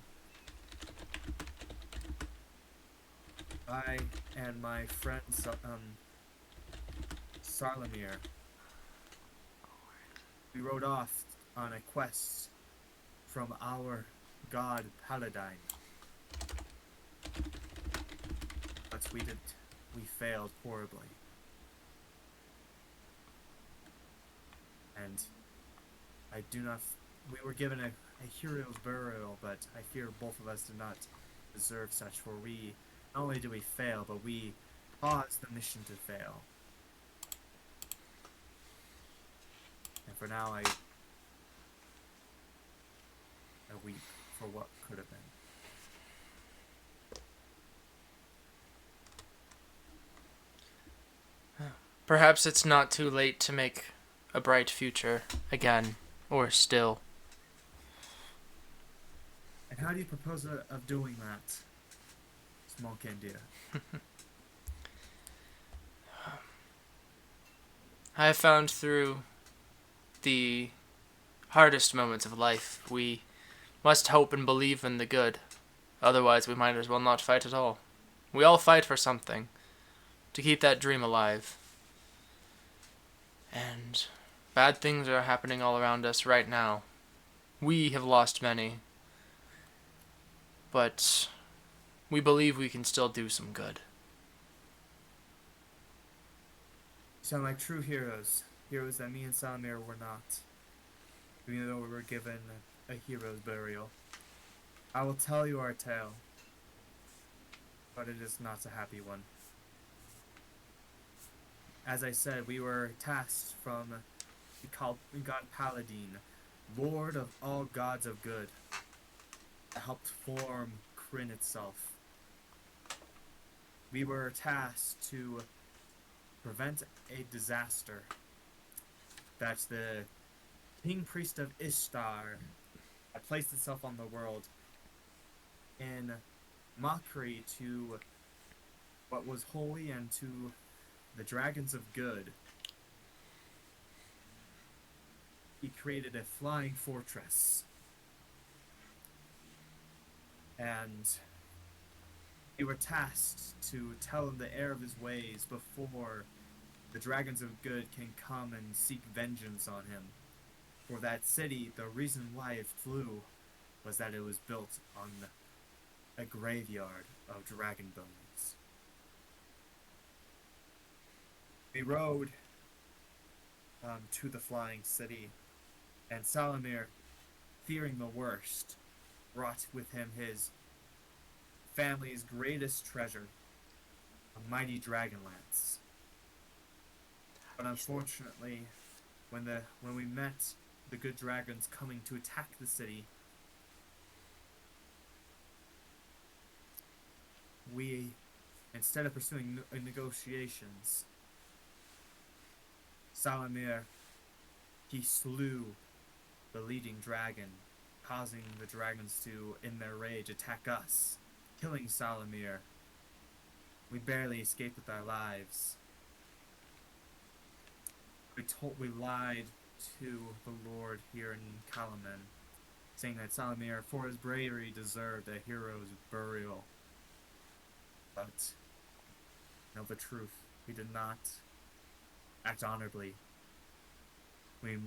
I and my friend Sarlamir, we rode off on a quest from our god Paladine. But we failed horribly. And we were given a hero's burial, but I fear both of us did not deserve such, for we, not only did we fail, but we caused the mission to fail. And for now, I weep for what could have been. Perhaps it's not too late to make a bright future again, or still. And how do you propose of doing that, Small Candia? I have found through the hardest moments of life, we must hope and believe in the good. Otherwise, we might as well not fight at all. We all fight for something, to keep that dream alive. And bad things are happening all around us right now. We have lost many. but we believe we can still do some good. You sound like true heroes. Heroes that me and Salamir were not. Even though we were given a hero's burial. I will tell you our tale. But it is not a happy one. As I said, we were tasked from the god Paladin, Lord of all gods of good, that helped form Kryn itself. We were tasked to prevent a disaster that the King Priest of Ishtar had placed itself on the world in mockery to what was holy and to the dragons of good. He created a flying fortress. And we were tasked to tell him the error of his ways before the dragons of good can come and seek vengeance on him. For that city, the reason why it flew was that it was built on a graveyard of dragon bones. We rode to the flying city, and Salamir, fearing the worst, brought with him his family's greatest treasure, a mighty Dragonlance. But unfortunately, when we met the good dragons coming to attack the city, we, instead of pursuing negotiations, Salamir, he slew the leading dragon, causing the dragons to, in their rage, attack us, killing Salamir. We barely escaped with our lives. We lied to the Lord here in Kalaman, saying that Salamir, for his bravery, deserved a hero's burial. But, know the truth, we did not act honorably. We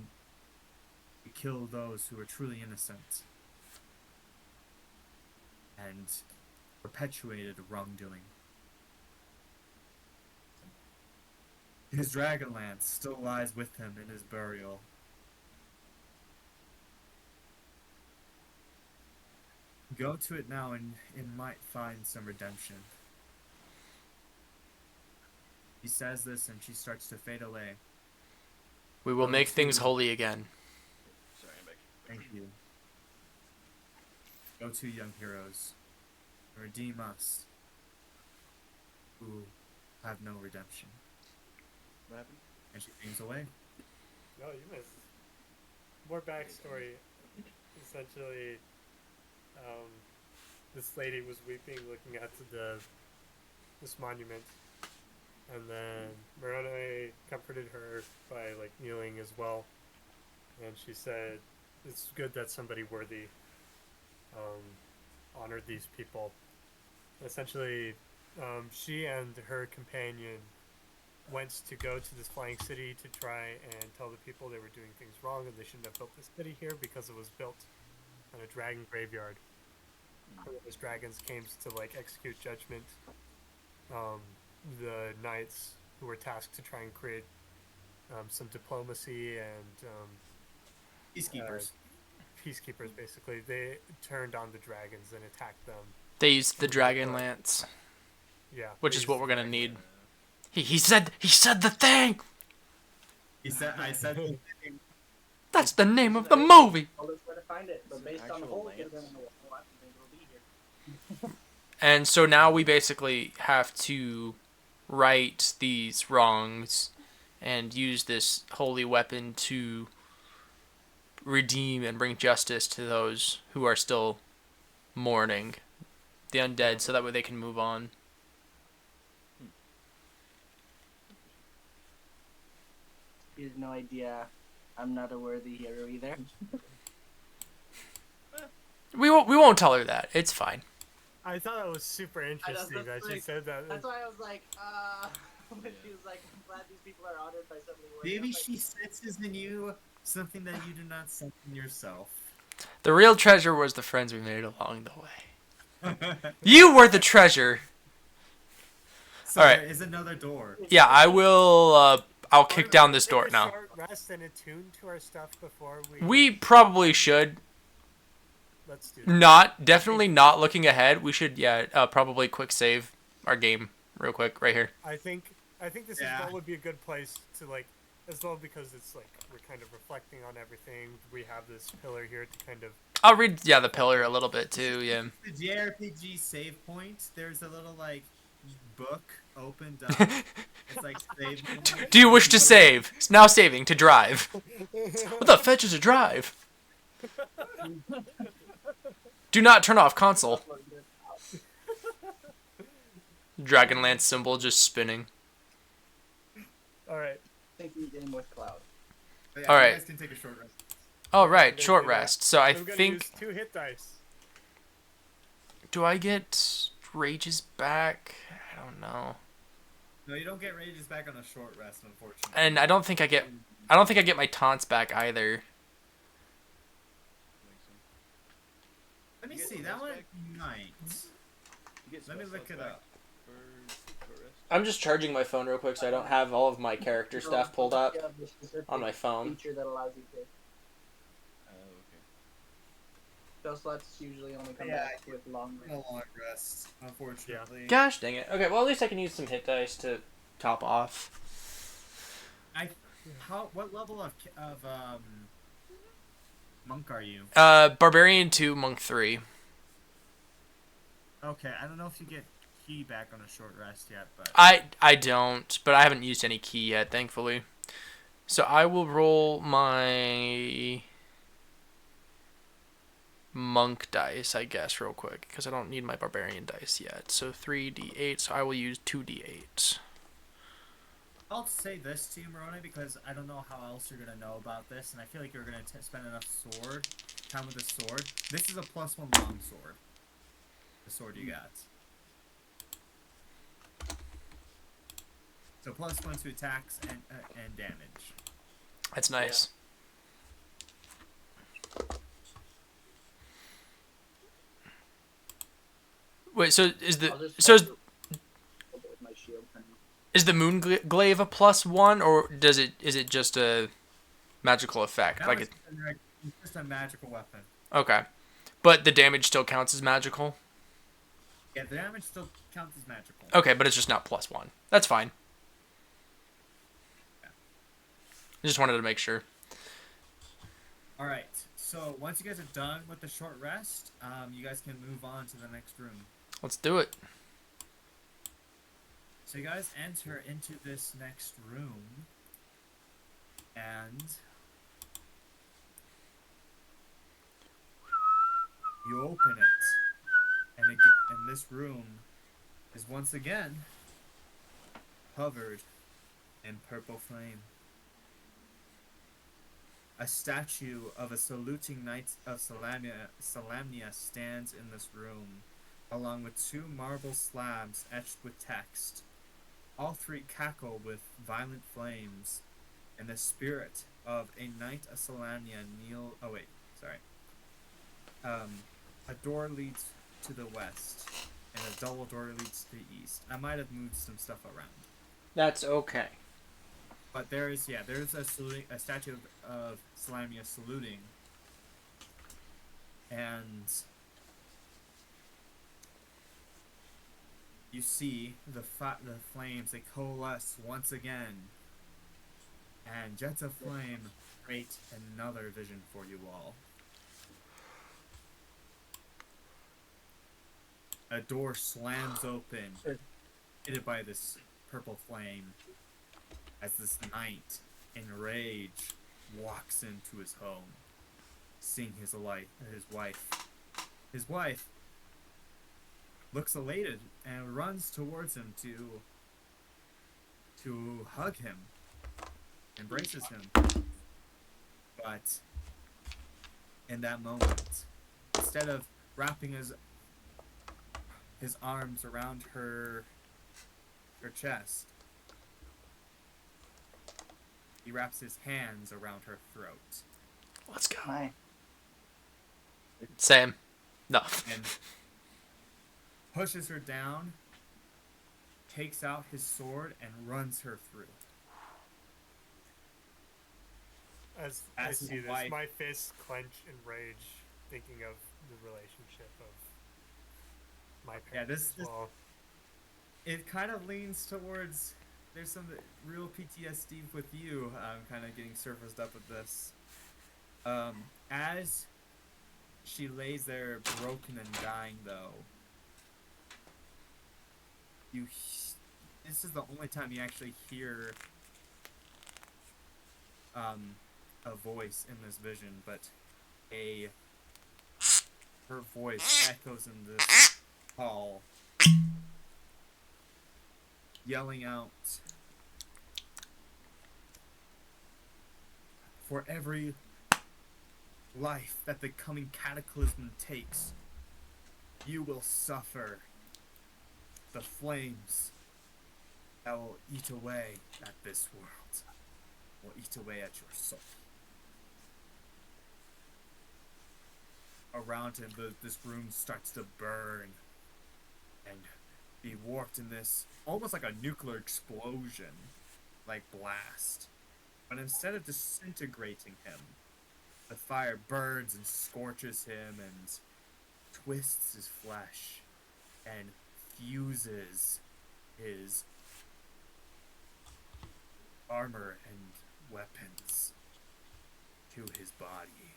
killed those who were truly innocent and perpetuated wrongdoing. His Dragonlance still lies with him in his burial. Go to it now and it might find some redemption. He says this and she starts to fade away. We will make things holy again. Sorry, I'm back. Thank you. Go to, young heroes. Redeem us, who have no redemption. What happened? And she fades away. No, you missed. More backstory. Essentially, this lady was weeping, looking at this monument, and then Moroni comforted her by kneeling as well, and she said, "It's good that somebody worthy honored these people." Essentially, she and her companion went to go to this flying city to try and tell the people they were doing things wrong and they shouldn't have built this city here because it was built on a dragon graveyard. When those dragons came to execute judgment, the knights who were tasked to try and create some diplomacy and peacekeepers basically, they turned on the dragons and attacked them. They used the Dragonlance. Yeah, which is what we're gonna need. He said the thing. I said the thing. That's the name of the movie. I'll look where to find it, but based on the whole, I don't know what will be here. And so now we basically have to right these wrongs and use this holy weapon to redeem and bring justice to those who are still mourning the undead, so that way they can move on. You have no idea. I'm not a worthy hero either. We won't tell her that. It's fine. I thought it was super interesting that she said that. That's why I was like, when she was like, I'm glad these people are honored by somebody worthy. Maybe she senses in you something that you do not sense in yourself. The real treasure was the friends we made along the way. You were the treasure. So All right. there is another door. Yeah, I will. I'll kick down this door Take a now. short rest and attune to our stuff before we. We probably should. Let's do that. Definitely not looking ahead. We should, probably quick save our game real quick right here. I think this as well would be a good place to like, as well because it's like we're kind of reflecting on everything. We have this pillar here to kind of. I'll read, the pillar a little bit too, yeah. The JRPG save point, there's a little, like, book opened up. It's like, save. Do you wish to save? It's now saving to drive. What the fetch is a drive? Do not turn off console. Dragonlance symbol just spinning. All right. Thinking game with Cloud. Yeah, All right. You guys can take a short rest. Oh, right, short rest. So I I'm gonna think... use 2 hit dice. Do I get rages back? I don't know. No, you don't get rages back on a short rest, unfortunately. And I don't think I get my taunts back either. Let me You get see, the that rest one back? might. You get Let me spell look slots it back up. for rest? I'm just charging my phone real quick so I don't have all of my character stuff pulled up You have the specific on my phone. feature that allows you to. Oh, okay. Spell slots usually only come Yeah, back with long No rest. long rest, unfortunately. Gosh dang it. Okay, well at least I can use some hit dice to top off. What level of monk are you? Barbarian 2, Monk 3. Okay, I don't know if you get key back on a short rest yet, but I don't, but I haven't used any key yet, thankfully. So I will roll my monk dice, I guess, real quick, because I don't need my barbarian dice yet. So 3d8, so I will use 2d8. I'll say this to you, Moroni, because I don't know how else you're gonna know about this, and I feel like you're gonna spend enough time with the sword. This is a +1 long sword. The sword you got. So +1 to attacks and damage. That's nice. Wait, so is the I'll just so with my shield for now. is the moon glaive a +1, or is it just a magical effect? That Like was it's just a magical weapon. okay, but the damage still counts as magical. Yeah, the damage still counts as magical. Okay, but it's just not +1. That's fine. I just wanted to make sure. Alright, so once you guys are done with the short rest, you guys can move on to the next room. Let's do it. So you guys enter into this next room, and you open it, and this room is once again covered in purple flame. A statue of a saluting knight of Salamnia stands in this room, along with 2 marble slabs etched with text. All 3 cackle with violent flames, and the spirit of a knight of Salamnia a door leads to the west, and a double door leads to the east. I might have moved some stuff around. That's okay. But there's a statue of Salamnia saluting, and you see the flames, they coalesce once again, and jets of flame create another vision for you all. A door slams open, hit by this purple flame, as this knight, in rage, walks into his home, seeing his wife. His wife looks elated and runs towards him to hug him, embraces him. But in that moment, instead of wrapping his arms around her chest, he wraps his hands around her throat. Let's go. Hi. Same. No. And pushes her down, takes out his sword, and runs her through. As I As his see this, wife- my fists clench in rage, thinking of the relationship of my parents this- as well. It kind of leans towards, there's some real PTSD with you, kind of getting surfaced up with this. As she lays there broken and dying, though, this is the only time you actually hear a voice in this vision, but her voice echoes in this hall, yelling out, "For every life that the coming cataclysm takes, you will suffer the flames that will eat away at this world, will eat away at your soul." Around him, this room starts to burn and be warped in this almost like a nuclear explosion, like blast. But instead of disintegrating him, the fire burns and scorches him and twists his flesh and fuses his armor and weapons to his body.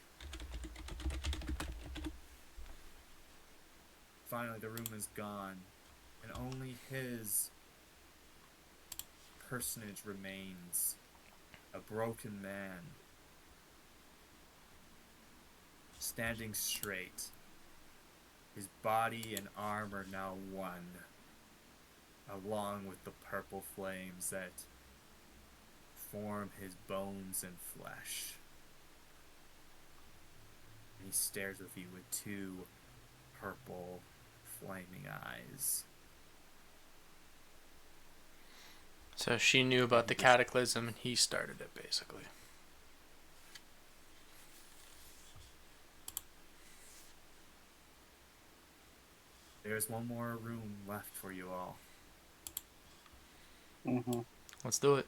Finally, the room is gone, and only his personage remains, a broken man, standing straight. His body and arm are now one, along with the purple flames that form his bones and flesh. And he stares with you with two purple flaming eyes. So she knew about the cataclysm and he started it, basically. There's one more room left for you all. Mm-hmm. Let's do it.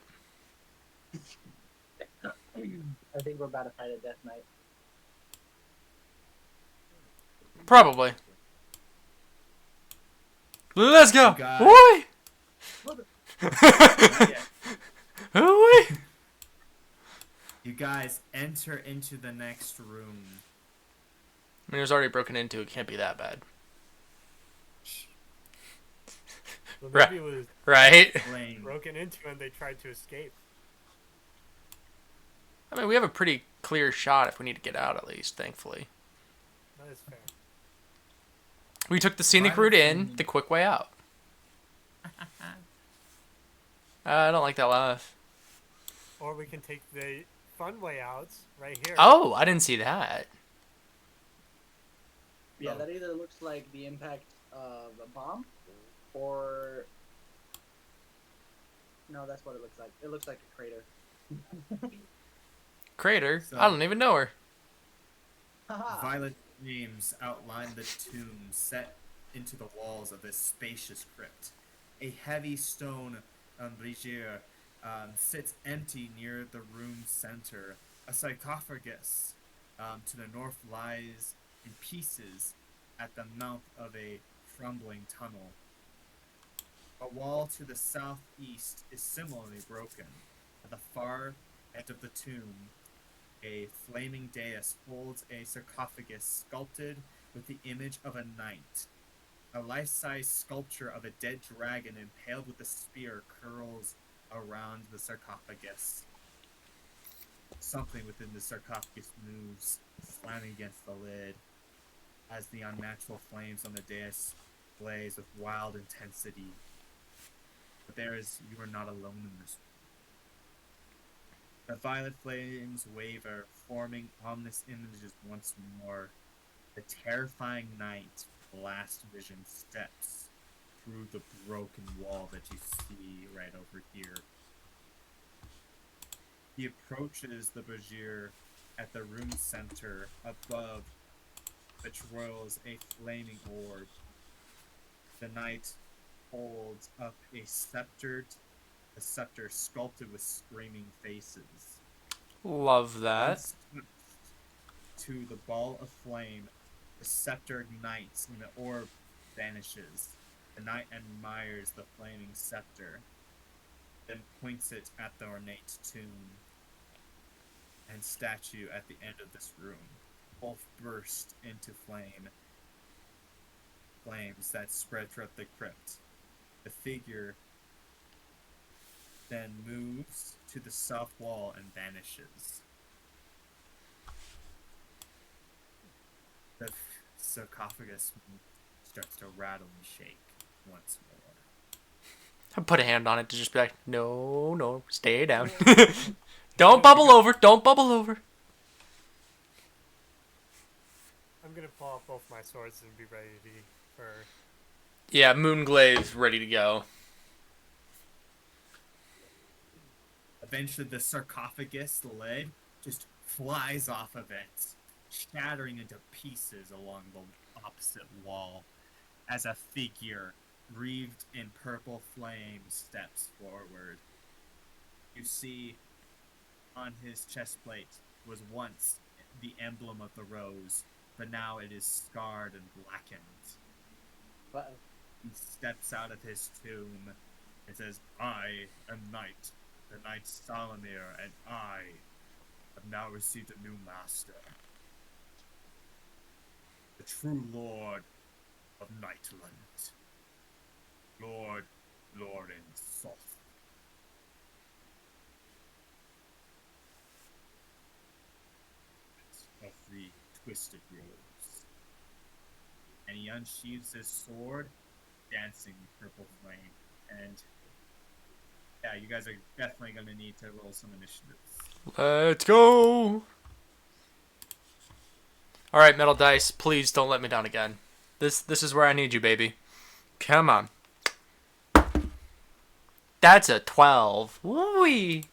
I think we're about to fight a death knight. Probably. Let's go. God. Woo! Yeah. Woo! You guys enter into the next room. I mean, it was already broken into. It can't be that bad. Well, Right. maybe it was Right? Flame. broken into and they tried to escape. I mean, we have a pretty clear shot if we need to get out, at least, thankfully. That is fair. We took the scenic route in, the quick way out. I don't like that laugh. Or we can take the fun way out right here. Oh, I didn't see that. Yeah, Oh. that either looks like the impact of a bomb, or no, that's what it looks like. It looks like a crater. Crater? So- I don't even know her. Haha. Violet flames outline the tomb set into the walls of this spacious crypt. A heavy stone brazier sits empty near the room's center. A sarcophagus to the north lies in pieces at the mouth of a crumbling tunnel. A wall to the southeast is similarly broken. At the far edge of the tomb, a flaming dais holds a sarcophagus sculpted with the image of a knight. A life-size sculpture of a dead dragon impaled with a spear curls around the sarcophagus. Something within the sarcophagus moves, slamming against the lid, as the unnatural flames on the dais blaze with wild intensity. But you are not alone in this. The violet flames waver, forming ominous images once more. The terrifying night last vision steps through the broken wall that you see right over here. He approaches the brazier at the room center above, which rolls a flaming orb. The knight holds up a scepter sculpted with screaming faces. Love that. Once touched to the ball of flame, the scepter ignites and the orb vanishes. The knight admires the flaming scepter, then points it at the ornate tomb and statue at the end of this room. Both burst into flames that spread throughout the crypt. The figure then moves to the south wall and vanishes. The sarcophagus starts to rattle and shake once more. I put a hand on it to just be like, no, stay down. Don't bubble over. Don't bubble over. I'm gonna pull out both my swords and be ready for. Yeah, Moonglade's ready to go. Eventually, the sarcophagus, the lid, just flies off of it, shattering into pieces along the opposite wall as a figure wreathed in purple flame steps forward. You see on his chest plate was once the emblem of the rose, but now it is scarred and blackened. But He steps out of his tomb and says, "I am Knight, the Knight Salamir, and I have now received a new master. The true Lord of Nightland, Lord Loren Soth." Of the Twisted Rose. And he unsheathes his sword, dancing purple flame. And yeah, you guys are definitely going to need to roll some initiatives. Let's go. All right, Metal Dice, please don't let me down again. This is where I need you, baby. Come on. That's a 12. Woo-wee.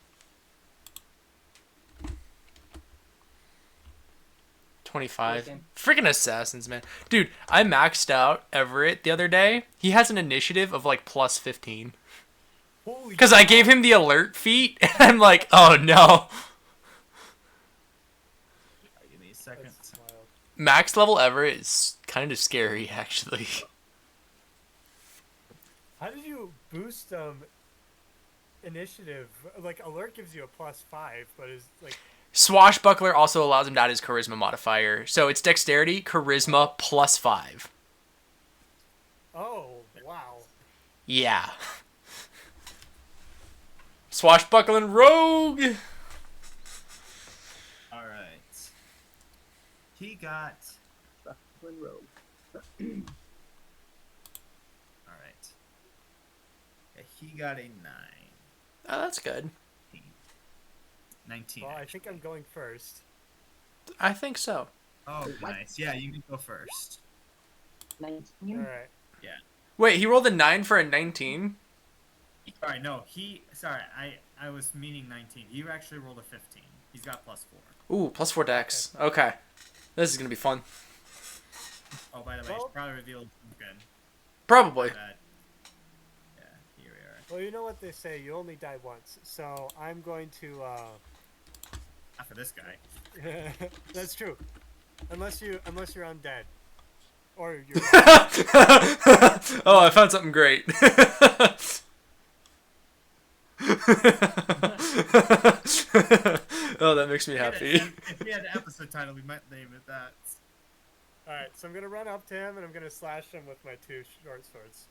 25. Okay. Freaking assassins, man. Dude, I maxed out Everett the other day. He has an initiative of like plus 15. Holy Because I gave him the alert feat, and I'm like, oh no. Give me a second. That's wild. Max level Everett is kind of scary, actually. How did you boost initiative? Like alert gives you a +5, but is like Swashbuckler also allows him to add his charisma modifier. So it's dexterity, charisma, plus 5. oh wow. Yeah. Swashbuckling rogue! Alright. He got... Rogue. Alright. Yeah, he got a 9. Oh, that's good. 19. Well, I think I'm going first. I think so. Oh, nice. Yeah, you can go first. 19. All right. Wait, he rolled a 9 for a 19? Sorry, no, Sorry, I was meaning 19. You actually rolled a 15. He's got +4. Ooh, plus 4 dex. Okay. This is going to be fun. Oh, by the way, I Well- should probably reveal again. Probably. Yeah, here we are. Well, you know what they say. You only die once. So I'm going to. Not for this guy. That's true. Unless you're undead, or you're. Oh, I found something great. Oh, that makes me happy. If we had the episode title, we might name it that. All right, so I'm gonna run up to him and I'm gonna slash him with my 2 short swords.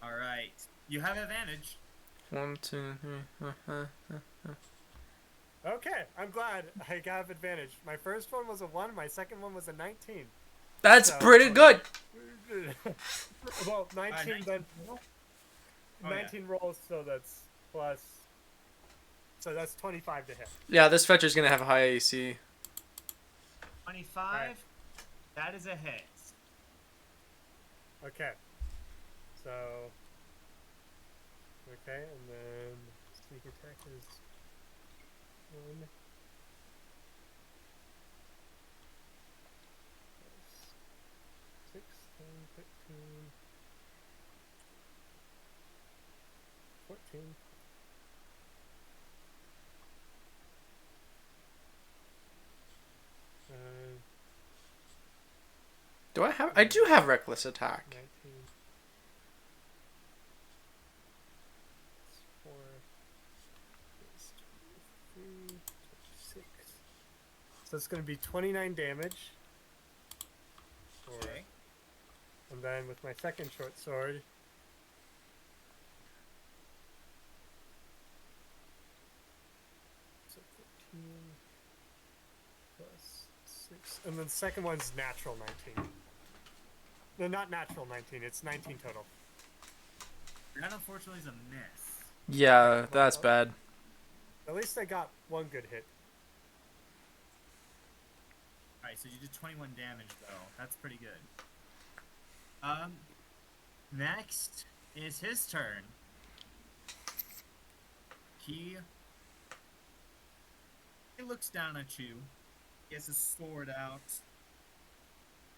All right, you have advantage. 1, 2, 3. Okay, I'm glad I have advantage. My first one was a 1. My second one was a 19. That's So- pretty good. Well, 19 then. Oh, 19 rolls, so that's plus. So that's 25 to hit. Yeah, this fetcher's going to have a high AC. 25. Alright. That is a hit. Okay. So. Okay, and then sneak attack is 1. 13, 14. Do I have? I do have reckless attack. 19. 4. 23. 26. So it's going to be 29 damage. Okay. And then with my second short sword, so 14 plus 6. And then the second one's natural 19. No, not natural 19. It's 19 total. That unfortunately is a miss. Yeah, that's bad. At least I got one good hit. Alright, so you did 21 damage though. That's pretty good. Next is his turn. He looks down at you. He has his sword out.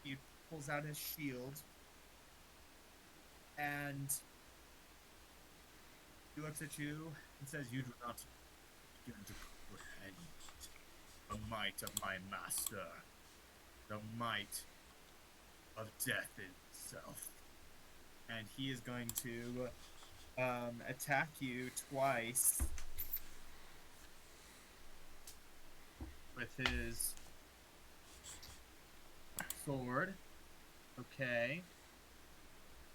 He pulls out his shield. And he looks at you and says, "You do not begin to comprehend the might of my master. The might of death itself." And he is going to attack you twice with his sword. Okay.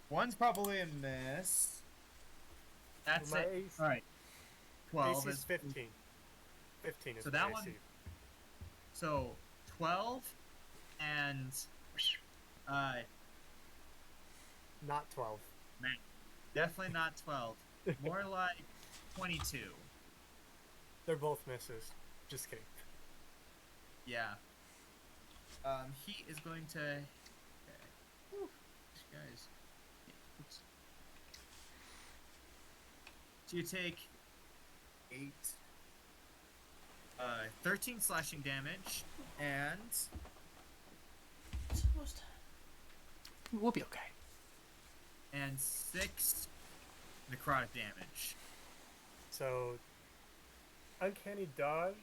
One's probably a miss. That's My it. AC, Alright. 12 AC is is 15. 15 is So my that AC. one- So 12 and Not 12. definitely not 12. More like 22. They're both misses. Just kidding. Yeah. He is going to. Okay. Whew. These guys. Oops. So you take 8, 13 slashing damage, and We'll be okay. 6 necrotic damage. So, uncanny dodge.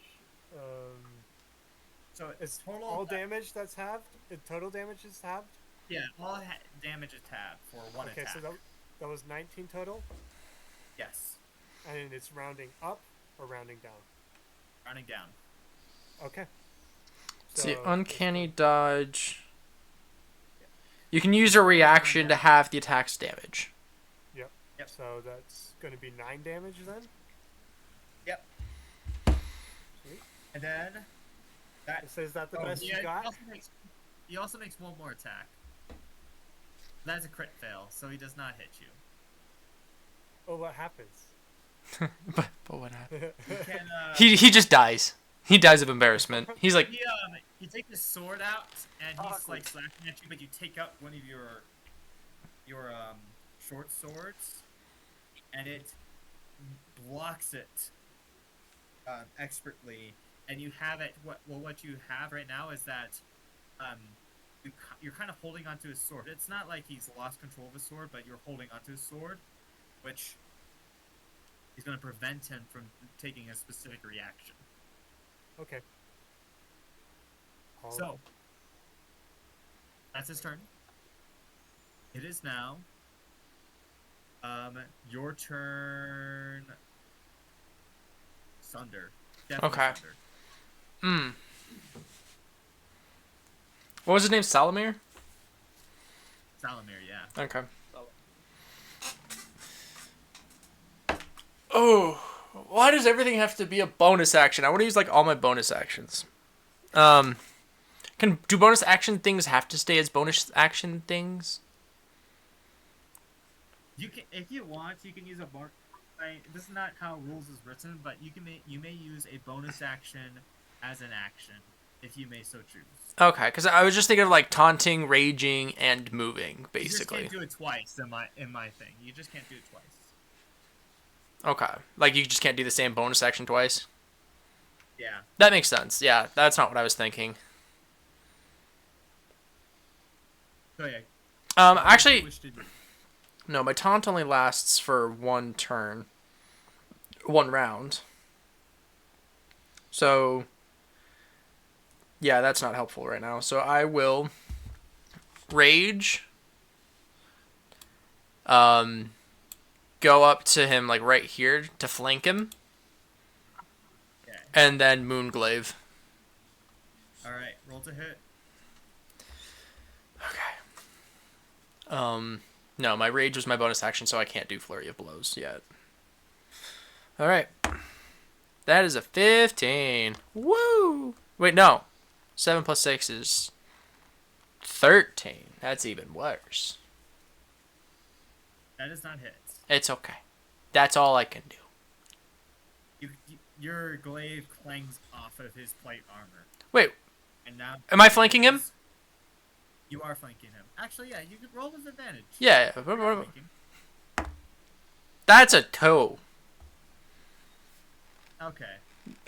So it's Is total. all damage that's halved? Total damage is halved? Yeah, all damage is tabbed for one Okay, attack. so that was 19 total, Yes, and it's rounding up or rounding down. rounding down. Okay. See, So, uncanny dodge. You can use a reaction to halve the attack's damage. Yep. Yep. So that's going to be 9 damage then. Yep. Sweet. And then that. Is that the best you got? He also makes one more attack. That's a crit fail, so he does not hit you. Oh, what happens? but what happened? You can. He just dies. He dies of embarrassment. He's like, You take his sword out and he's like slashing at you, but you take out one of your short swords, and it blocks it expertly. And you have it. What you have right now is that you're kind of holding onto his sword. It's not like he's lost control of his sword, but you're holding onto his sword, which is going to prevent him from taking a specific reaction. Okay. So, that's his turn. It is now your turn, Sunder. Definitely Okay. Sunder. What was his name? Salamir? Salamir, yeah. Okay. Oh, why does everything have to be a bonus action? I want to use like all my bonus actions. Do bonus action things have to stay as bonus action things? You can, if you want, you can use a bonus. This is not how rules is written, but you may use a bonus action as an action if you may so choose. Okay, because I was just thinking of like taunting, raging, and moving, basically. You just can't do it twice in my thing. You just can't do it twice. Okay, like you just can't do the same bonus action twice? Yeah. That makes sense. Yeah, that's not what I was thinking. So yeah. What do you Actually, wish to do? no. My taunt only lasts for 1 turn, 1 round. So, yeah, that's not helpful right now. So I will rage. Go up to him like right here to flank him, Okay. and then Moonglaive. All right. Roll to hit. Okay. No, my rage was my bonus action, so I can't do flurry of blows yet. All right. That is a 15. Woo! Wait, no. 7 plus 6 is 13. That's even worse. That is not hit. It's okay. That's all I can do. Your glaive clangs off of his plate armor. Wait, And now. am I flanking him? You are flanking him. Actually, yeah, you could roll with advantage. Yeah. You're flanking. That's a toe. Okay.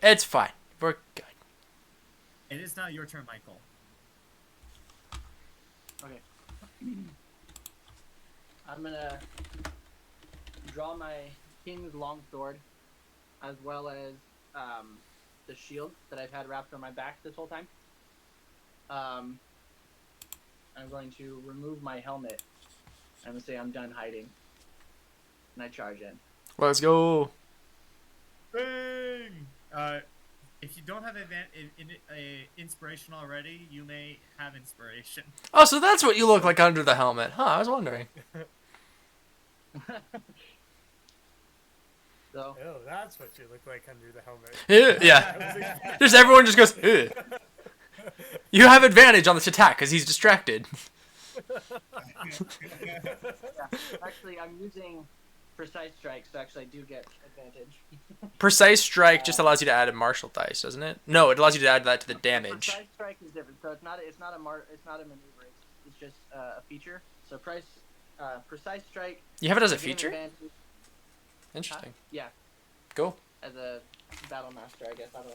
It's fine. We're good. It is now your turn, Michael. Okay. I'm gonna draw my king's longsword, as well as the shield that I've had wrapped on my back this whole time. I'm going to remove my helmet. I'm gonna say I'm done hiding, and I charge in. Let's go. Bang! If you don't have inspiration already, you may have inspiration. Oh, so that's what you look like under the helmet. Huh, I was wondering. So Oh, that's what you look like under the helmet. Yeah. Just everyone just goes, ugh. You have advantage on this attack because he's distracted. yeah, actually, I'm using precise strike, so actually I do get advantage. Precise strike just allows you to add a martial dice, doesn't it? No, it allows you to add that to the damage. Precise strike is different, so it's not a maneuver. It's just a feature. So precise strike. You have it as a I get an feature? advantage. Interesting. Yeah, Cool. as a battle master, I guess. I don't know.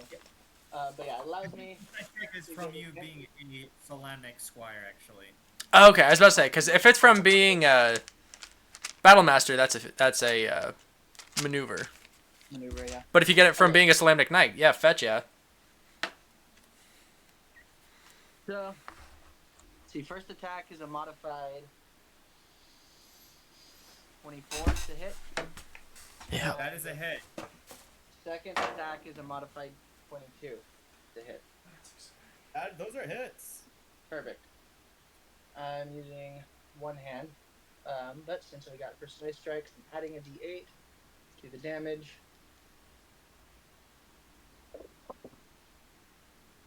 But yeah, it allows me. I think it's from you being a Solanic squire, actually. Okay, I was about to say, because if it's from being a battle master, that's a maneuver. Maneuver, yeah. But if you get it from being a Solamnic Knight, yeah, fetch, yeah. So, see, first attack is a modified 24 to hit. Yeah. That is a hit. Second attack is a modified 22 to hit. Those are hits. Perfect. I'm using one hand, but since I got precise strikes, I'm adding a d8 to the damage.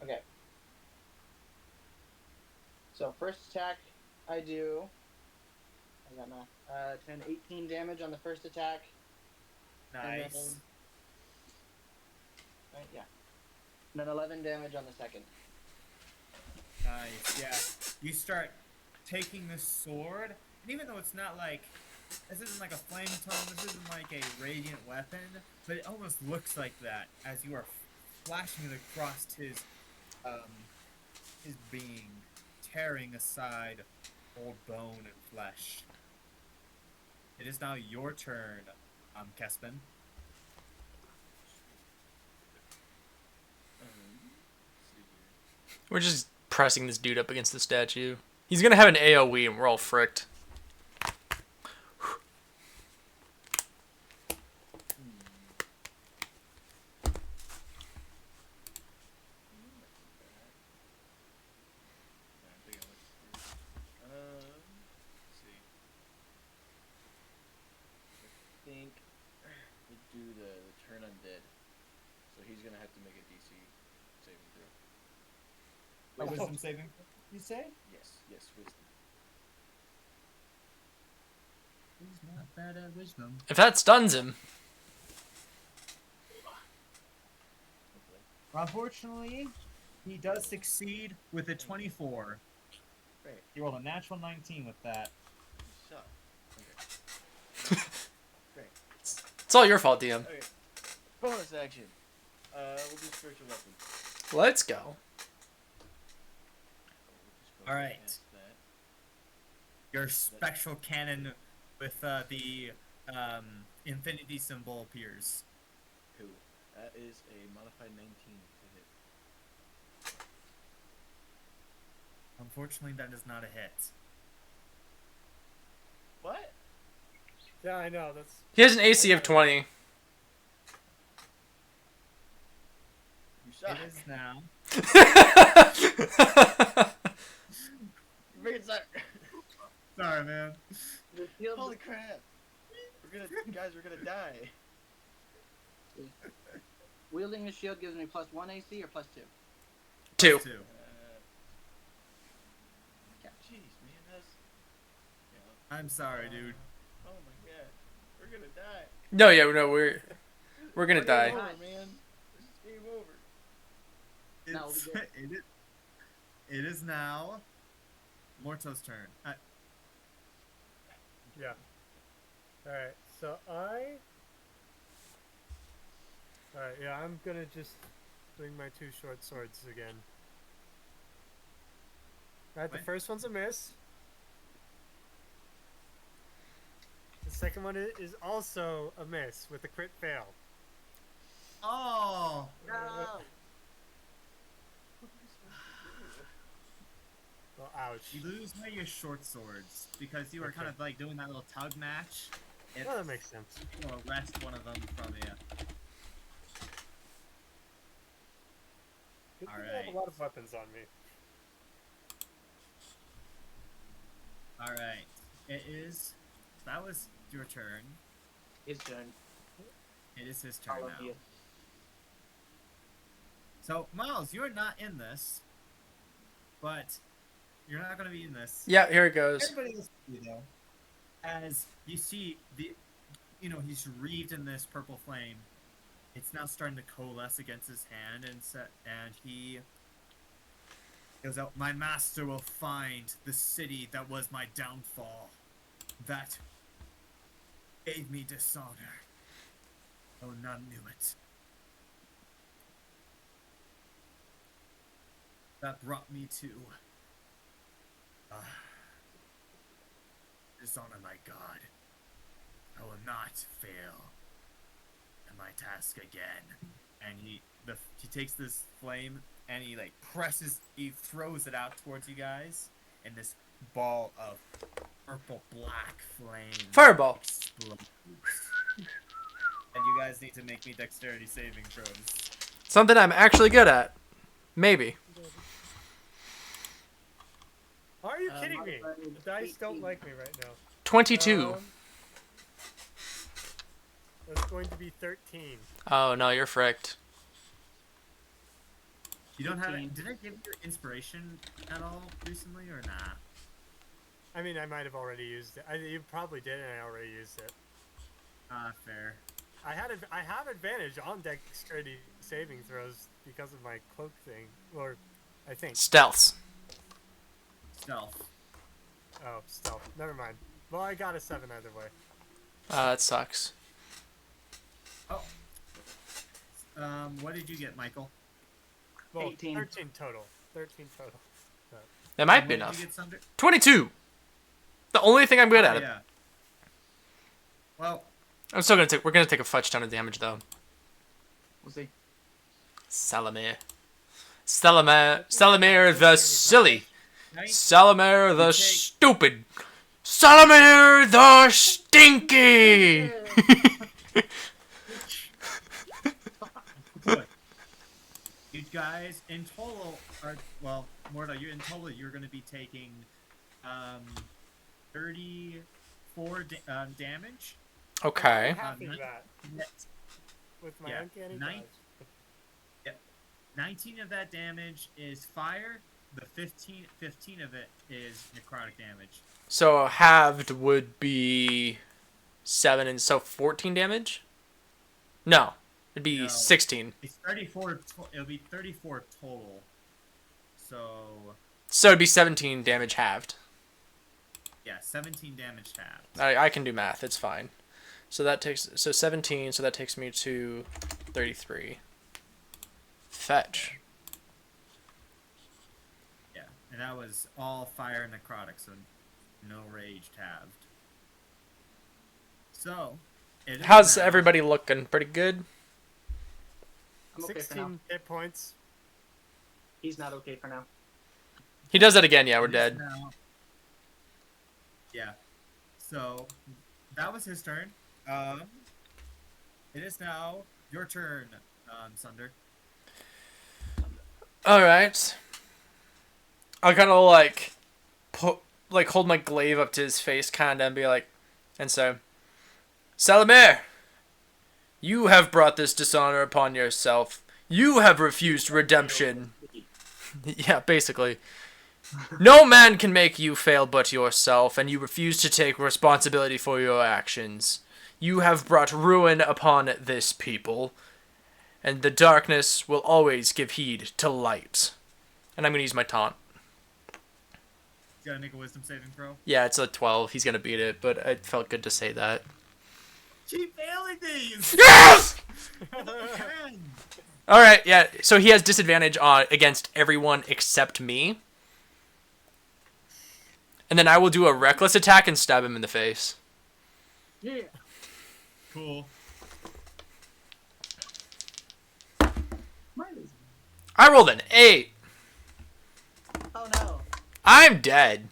Okay. So first attack, I got math. 10, 18 damage on the first attack. Nice. Right, yeah. And then 11 damage on the second. Nice, yeah. You start taking this sword, and even though it's not like, this isn't like a flame tongue, this isn't like a radiant weapon, but it almost looks like that as you are flashing it across his being, tearing aside old bone and flesh. It is now your turn, Kespin. We're just pressing this dude up against the statue. He's gonna have an AoE and we're all fricked. I think we do the turn undead, so he's gonna have to make a DC saving throw. A wisdom saving, you say? Yes, wisdom. He's not bad at wisdom. If that stuns him. Unfortunately, he does succeed with a 24. Great. He rolled a natural 19 with that. You suck. Okay. Great. It's all your fault, DM. Okay. Bonus action. We'll do spiritual weapon. Let's go. We'll just go All right. past that. Your spectral cannon with the infinity symbol appears. Cool. That is a modified 19 to hit. Unfortunately, that is not a hit. What? Yeah, I know. That's He has an AC of 20. You suck. It is now. You freaking suck. Sorry, man. The shield, Holy crap. We're gonna die. wielding a shield gives me +1 AC or +2. 2. Two. Jeez, man, that's. I'm sorry, dude. Oh my god, we're gonna die. No, yeah, no, we're gonna Game die. over, man. This is game over. No, It's, we it is now Morto's turn. yeah. All right. So Alright, yeah, I'm gonna just bring my 2 short swords again. Alright, the Right. first one's a miss. The second one is also a miss with a crit fail. Oh! No. What are we supposed to do? Well, ouch. You lose one of your short swords because you were kind of like doing that little tug match. Well, that makes sense. It'll arrest one of them from you. Good thing I Alright. have a lot of weapons on me. Alright. It is. That was your turn. His turn. It is his turn All of now. you. So, Miles, you're not in this. But you're not going to be in this. Yeah, here it goes. Everybody else will be, though. As you see he's wreathed in this purple flame. It's now starting to coalesce against his hand, and he goes out. My master will find the city that was my downfall, that gave me dishonor. Oh, none knew it. That brought me to dishonor my god. I will not fail in my task again. And he takes this flame and he he throws it out towards you guys, and this ball of purple black flame Fireball. explodes. And you guys need to make me dexterity saving throws. Something I'm actually good at. Maybe. Are you kidding me? modified The dice don't 18. like me right now. 22. That's going to be 13. Oh, no, you're fricked. You don't have 15. Did I give you inspiration at all recently or not? I mean, I might have already used it. You probably did, and I already used it. Fair. I have advantage on dexterity saving throws because of my cloak thing, or I think. Stealths. Stealth. Oh, stealth. Never mind. Well, I got a 7 either way. That sucks. Oh. What did you get, Michael? Well, 18. 13 total. 13 total. That might And be what did enough. you get, Sunder? 22. The only thing I'm good Oh, at. yeah. Well, I'm still gonna take. We're gonna take a fudge ton of damage though. We'll see. Salamir. Salamir the silly. nice. Salamir the You take- stupid. Salamir the stinky. Good. You guys in total are Morta. You in total you're going to be taking 34 damage. Okay. Half of that Yes. with my Yeah, uncanny nine- dodge. 19 of that damage is fire. The 15 of it is necrotic damage. So halved would be 7, and so 14 damage. No, it'd be No. 16. It's 34. It'll be 34 total. So So it'd be 17 damage halved. yeah, 17 damage halved. I can do math. It's fine. So that takes 17. So that takes me to 33. Fetch. Yeah, and that was all fire and necrotic. So no rage halved. So, it is How's now- everybody looking? Pretty good. I'm okay for now. 16 hit points. He's not okay for now. He does that again. Yeah, we're it is dead. now- Yeah. So, that was his turn. It is now your turn, Sunder. All right. I'll kind of like hold my glaive up to his face, kind of, and be like, and so, Salamir, you have brought this dishonor upon yourself. You have refused redemption. Yeah, basically. No man can make you fail but yourself, and you refuse to take responsibility for your actions. You have brought ruin upon this people, and the darkness will always give heed to light. And I'm going to use my taunt. You gotta make a wisdom saving throw. Yeah, it's a 12. He's going to beat it, but it felt good to say that. Keep failing these! Yes! Ten! Alright, yeah, so he has disadvantage against everyone except me. And then I will do a reckless attack and stab him in the face. Yeah. Cool. Miley's. I rolled an 8. Oh no. I'm dead.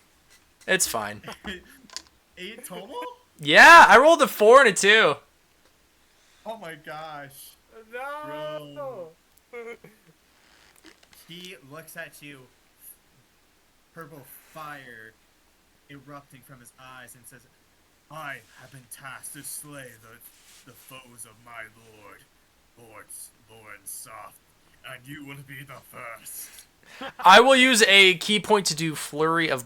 It's fine. 8 total? Yeah, I rolled a 4 and a 2. Oh my gosh. No! He looks at you, purple fire erupting from his eyes, and says, I have been tasked to slay the foes of my lord, Lord Soft, and you will be the first. I will use a key point to do Flurry of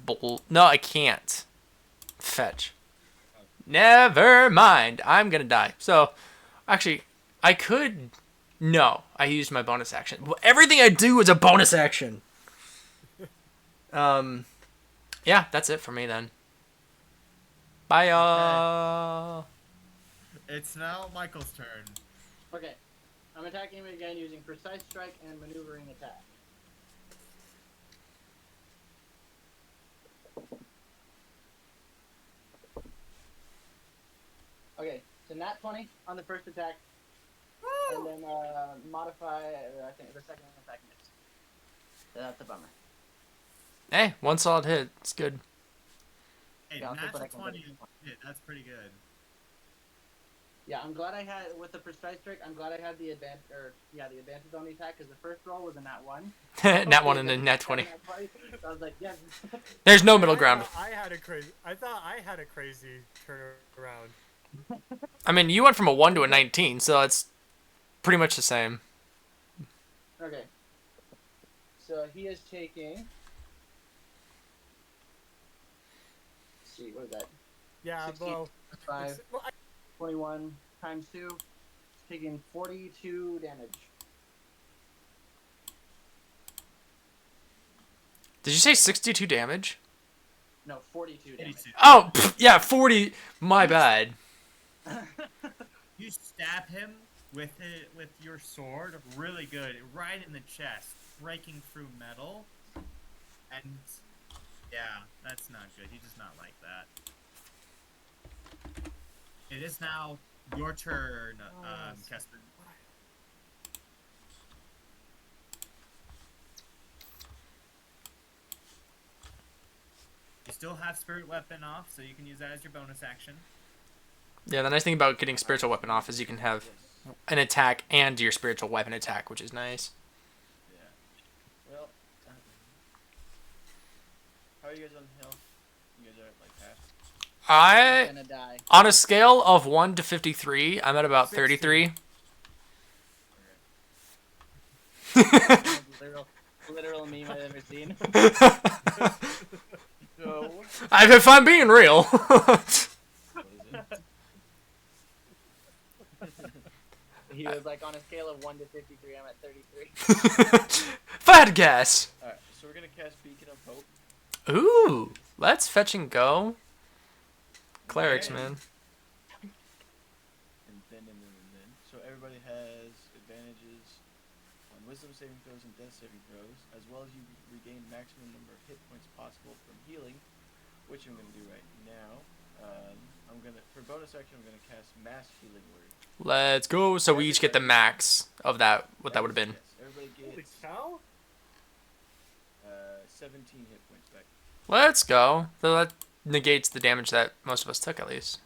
No, I can't. Fetch. Never mind. I'm gonna die. So, actually, I could... No, I used my bonus action. Well, everything I do is a bonus action. Yeah, that's it for me then. Bye, y'all. It's now Michael's turn. Okay. I'm attacking him again using precise strike and maneuvering attack. Okay, so nat 20 on the first attack, and then modify, I think, the second attack missed. So that's a bummer. Hey, one solid hit. It's good. Hey, Yeah, I'll take what natural I can 20 get. hit, that's pretty good. Yeah, I'm glad I had, with the precise strike, I'm glad I had the advantage, the advantage on the attack, because the first roll was a nat 1. Nat 1 and then nat 20. So I was like, yes. There's no middle ground. I thought I had a crazy turnaround. I mean, you went from a 1 to a 19, so it's pretty much the same. Okay. So he is taking... Let's see, what is that? Yeah, 16, well, 5, well, 21 times 2. Taking 42 damage. Did you say 62 damage? No, 42 damage. 82. Oh, pff, yeah, 40. My bad. You stab him with your sword really good, right in the chest, breaking through metal. And yeah, that's not good. He does not like that. It is now your turn, Kesper. You still have Spirit Weapon off, so you can use that as your bonus action. Yeah, the nice thing about getting spiritual weapon off is you can have an attack and your spiritual weapon attack, which is nice. Yeah. Well, how are you guys on health? You guys are like half. I, I'm gonna die. on a scale of 1 to 53, I'm at about 33. Literal meme I've ever seen. So, If I'm being real. what is it? He was like, on a scale of 1 to 53, I'm at 33. If I had to guess. Alright, so we're gonna cast Beacon of Hope. Ooh, let's fetch and go. Clerics, Okay. man. And then. So everybody has advantages on wisdom saving throws and death saving throws, as well as you regain maximum number of hit points possible from healing which I'm gonna do right now. I'm gonna for bonus action. I'm gonna cast Mass Healing Word. Let's go. So we each get the max of that. What that would have been. Yes, everybody Holy gets cow! 17 hit points back. Let's go. So that negates the damage that most of us took, at least.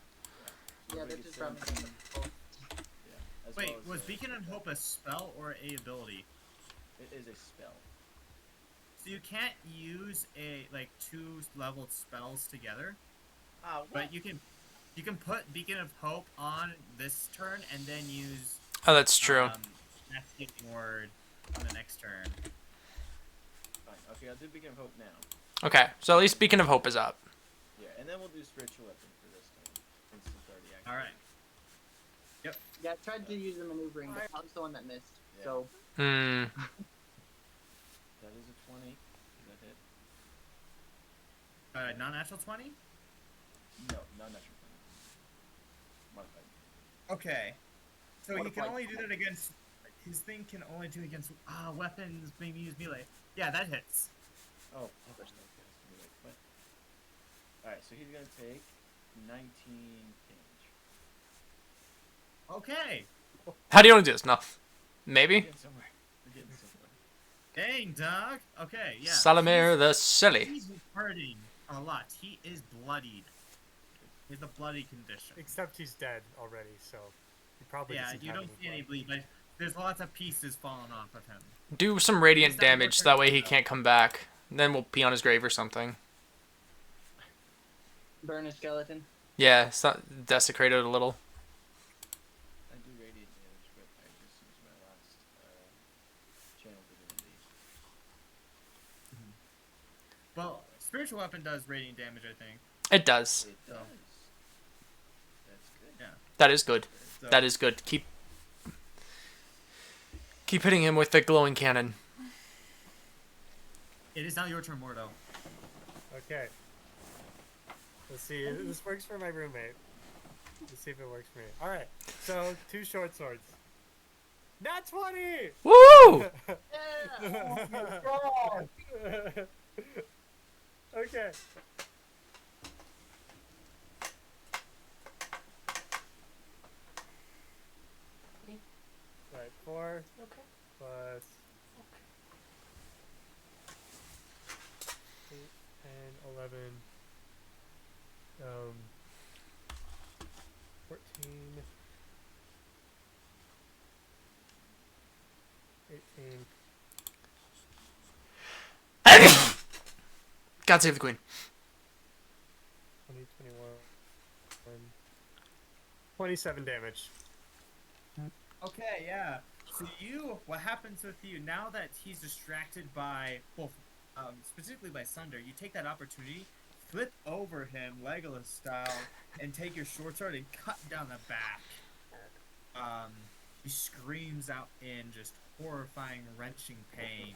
So Yeah, everybody this is gets from. 17. Yeah. As Wait, well as, was Beacon and Hope a spell or a ability? It is a spell. So you can't use a like 2-leveled spells together, What? but you can put Beacon of Hope on this turn and then use Oh, that's true. Mass Healing Word on the next turn. Fine. Okay, I'll do Beacon of Hope now. Okay, so at least Beacon of Hope is up. Yeah, and then we'll do Spiritual Weapon for this turn, since it's already active. All right. Yeah, I tried to use the maneuvering, but I was the one that missed. Yeah. So Hmm. That is a 20. Does that hit? Non-natural 20. No, not natural 20. Modified. Okay. So he can Modified. only do that against. His thing can only do against weapons, maybe use melee. Yeah, that hits. Oh, there's no gas. What? Alright, so he's gonna take 19 damage. Okay. How do you want to do this? No. Maybe? We're getting somewhere. We're getting somewhere. Dang, dog. Okay, yeah. Salamir the Silly. He's hurting a lot. He is bloodied. He has a bloody condition. Except he's dead already, so he probably Yeah, doesn't you have don't see any blood. bleed, but there's lots of pieces falling off of him. Do some radiant He's not damage, so that way he can't come back. Then we'll pee on his grave or something. burn a skeleton. Yeah, desecrate it a little. I do radiant damage, but I just used my last channel divinity. Well, spiritual weapon does radiant damage, I think. It does. It does. That's good. Yeah. That is good. So, That is good. Keep hitting him with the glowing cannon. it is now your turn, Mordo. Okay. Let's see. This works for my roommate. Let's see if it works for me. All right. So 2 short swords. Nat 20. Woo! Okay. Right, 4 plus 8, 10, 11, 14, 18. God save the queen. 20, 21, 27 damage. Okay, yeah. So what happens with you now that he's distracted by, specifically by Sunder? You take that opportunity, flip over him, Legolas style, and take your short sword and cut down the back. He screams out in just horrifying, wrenching pain.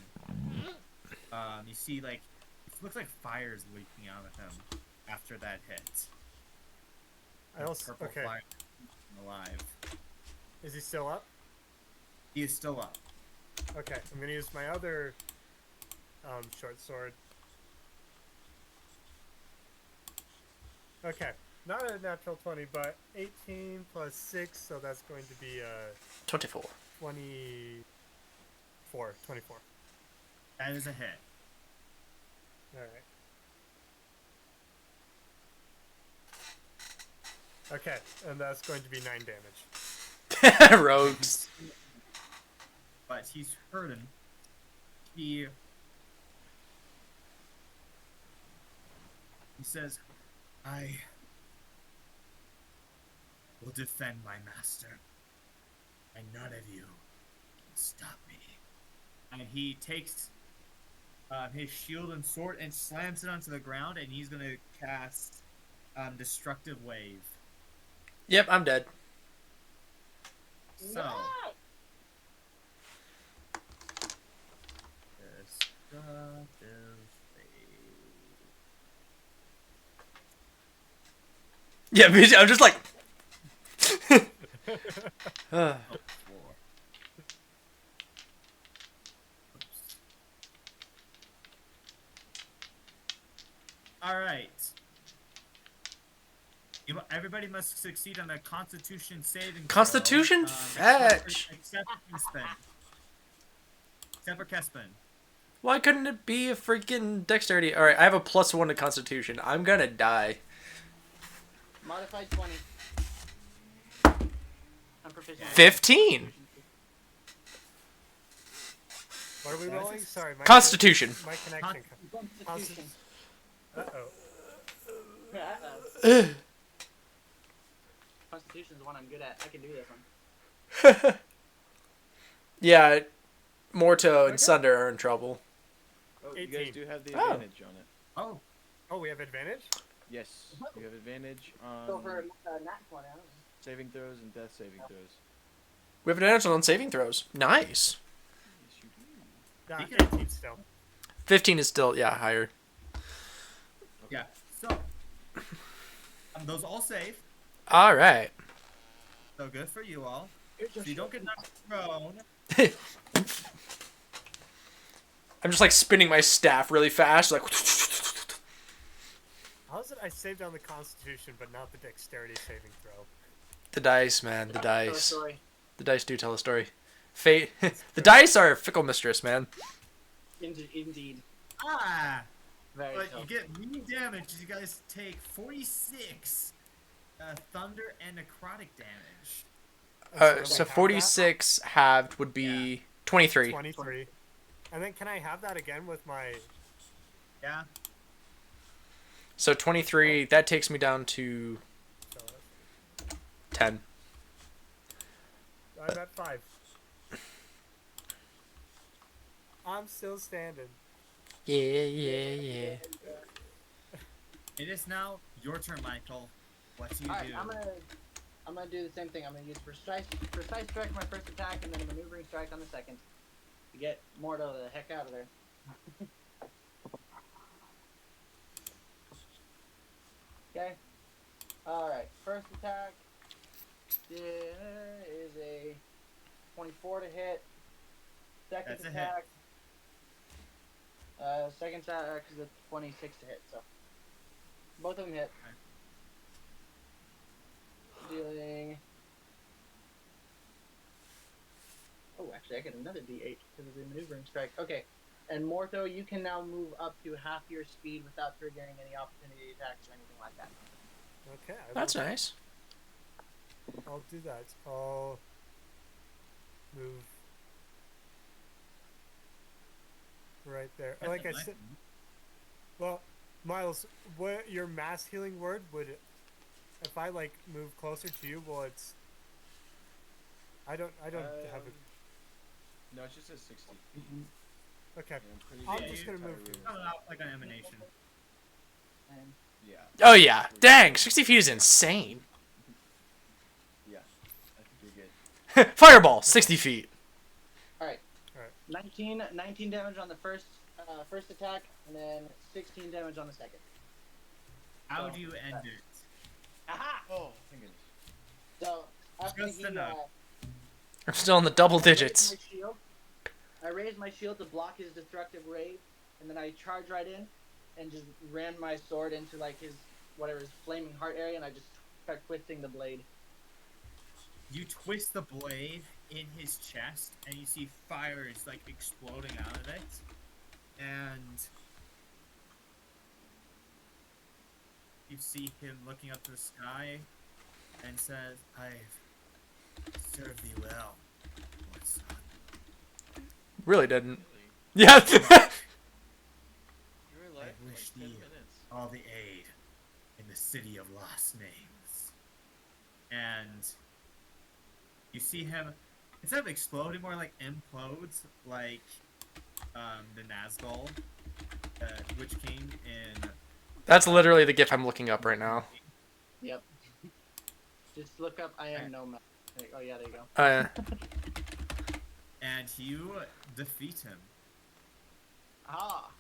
You see, like, it looks like fire's leaking out of him after that hit. I also Purple okay. fire alive. Is he still up? He is still up. Okay, I'm gonna use my other short sword. Okay, not a natural 20, but 18 plus 6, so that's going to be 24. 24. That is a hit. Alright. Okay, and that's going to be 9 damage. Rogues. But he's hurting. He says, I will defend my master, and none of you can stop me. And he takes his shield and sword and slams it onto the ground, and he's going to cast Destructive Wave. Yep, I'm dead. So, Destructive Wave. Yeah, I'm just like. Oh, 4. Oops. All right. everybody must succeed on a Constitution saving throw. Constitution fetch. Except for Kespen. Except for Kespen. Why couldn't it be a freaking dexterity? All right, I have a +1 to Constitution. I'm gonna die. Modified 20. I'm proficient. 15. What are we rolling? Sorry, my Constitution. My connection. Constitution. Uh-oh. Uh-oh. Constitution's the one I'm good at. I can do this one. Yeah, Morto and Sunder are in trouble. Oh, you 18. guys do have the Oh. advantage on it. Oh, Oh, we have advantage? Yes, you have advantage So on for nat 20, I don't know. saving throws and death saving throws. We have advantage on saving throws. Nice. Yes, you do. Nah, You can- 18 still. 15 is still, yeah, higher. yeah. So, those all save. All right. So good for you all. Here's So your you don't get knocked prone. I'm just like spinning my staff really fast, like. How is it I saved on the Constitution but not the Dexterity saving throw? The dice, man, the Tell a dice. story. The dice do tell a story. Fate. The dice are a fickle mistress, man. Indeed. Ah! Very But so. you get mean damage. You guys take 46 thunder and necrotic damage. So 46 halved would be 23. 23. And then can I have that again with my... Yeah. So 23, that takes me down to So 10. I'm at 5. I'm still standing. Yeah, yeah, yeah. It is now your turn, Michael. What do you Alright, do? I'm gonna do the same thing. I'm gonna use precise strike my first attack, and then a maneuvering strike on the second to get Mordo the heck out of there. Okay. All right. First attack is a 24 to hit. Second That's a hit. attack. Second attack is a 26 to hit. So both of them hit. Dealing. Oh, actually, I get another D8 because of the maneuvering strike. Okay. And Mortho, you can now move up to half your speed without triggering any opportunity attacks or anything like that. Okay. That's nice. I'll do that. I'll move right there. That's Like a I nice said, one. well, Miles, what your mass healing word would, if I like move closer to you, well, it's. I don't have a. No, it just says 60. Okay. And I'm pretty I'm sure just the gonna entire move room- Coming out like an emanation. And Yeah. Oh, yeah. Dang, 60 feet is insane. Yeah. I think you're good. Fireball, 60 feet. all right. 19 damage on the first attack, and then 16 damage on the second. How So, do you end it? Aha! Oh, thank goodness. So after Just he, enough. I'm still in the double digits. I raised my shield to block his destructive raid, and then I charged right in, and just ran my sword into like his flaming heart area, and I just start twisting the blade. You twist the blade in his chest, and you see fire is like exploding out of it. And you see him looking up to the sky and says, "I've served thee well, my son. Really didn't. Really? Yeah. You were alive for wish like 10 thee minutes. all the aid in the city of lost names." And you see him, instead of exploding, more like implodes, like the Nazgul, Witch King in. That's literally the gif I'm looking up right now. Yep. Just look up I am Nomad. Oh yeah, there you go. And you defeat him. Ah!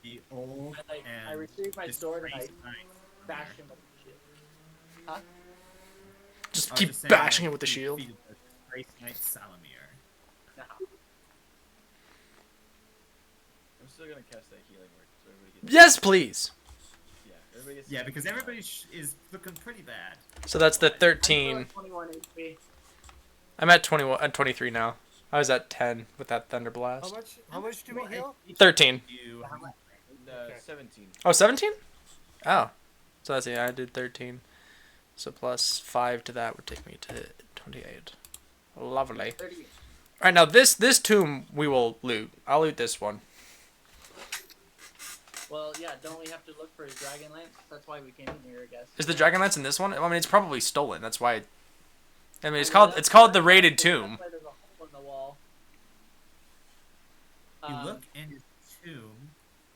The old I and retrieved my sword and I disgraced knight. bashed him with the shield. Just I was keep just saying bashing that it with the you shield. defeated the disgraced knight Salamir. Nah. I'm still gonna cast that healing word, so everybody gets. Yes, please. Yeah. Everybody gets Yeah, to because smile. everybody is looking pretty bad. So that's the I'm still 13. at 21 HP. I'm at 21 and 23 now. I was at 10 with that Thunder Blast. How much do we heal? 13. You, Okay. 17. Oh, 17? Oh. So that's I did 13. So plus 5 to that would take me to 28. Lovely. 30. Alright, now this tomb we will loot. I'll loot this one. Well, yeah, don't we have to look for a Dragonlance? That's why we came in here, I guess. Is the Dragonlance in this one? I mean, it's probably stolen. That's why. I mean, it's That's called the why- raided tomb. That's why there's a hole in the wall. you look in his tomb,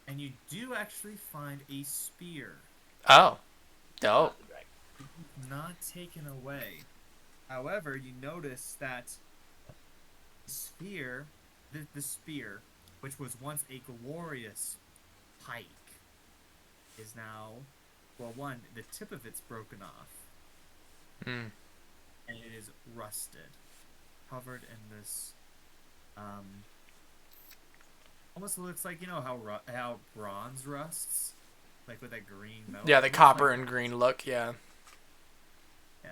and you do actually find a spear. Oh. Dope. Not taken away. However, you notice that the spear, which was once a glorious pike, is now, well, one, the tip of it's broken off, Hmm. and it is rusted, covered in this, almost looks like, you know how bronze rusts, like with that green metal. Yeah, the It looks copper like and green look. Yeah. Yeah.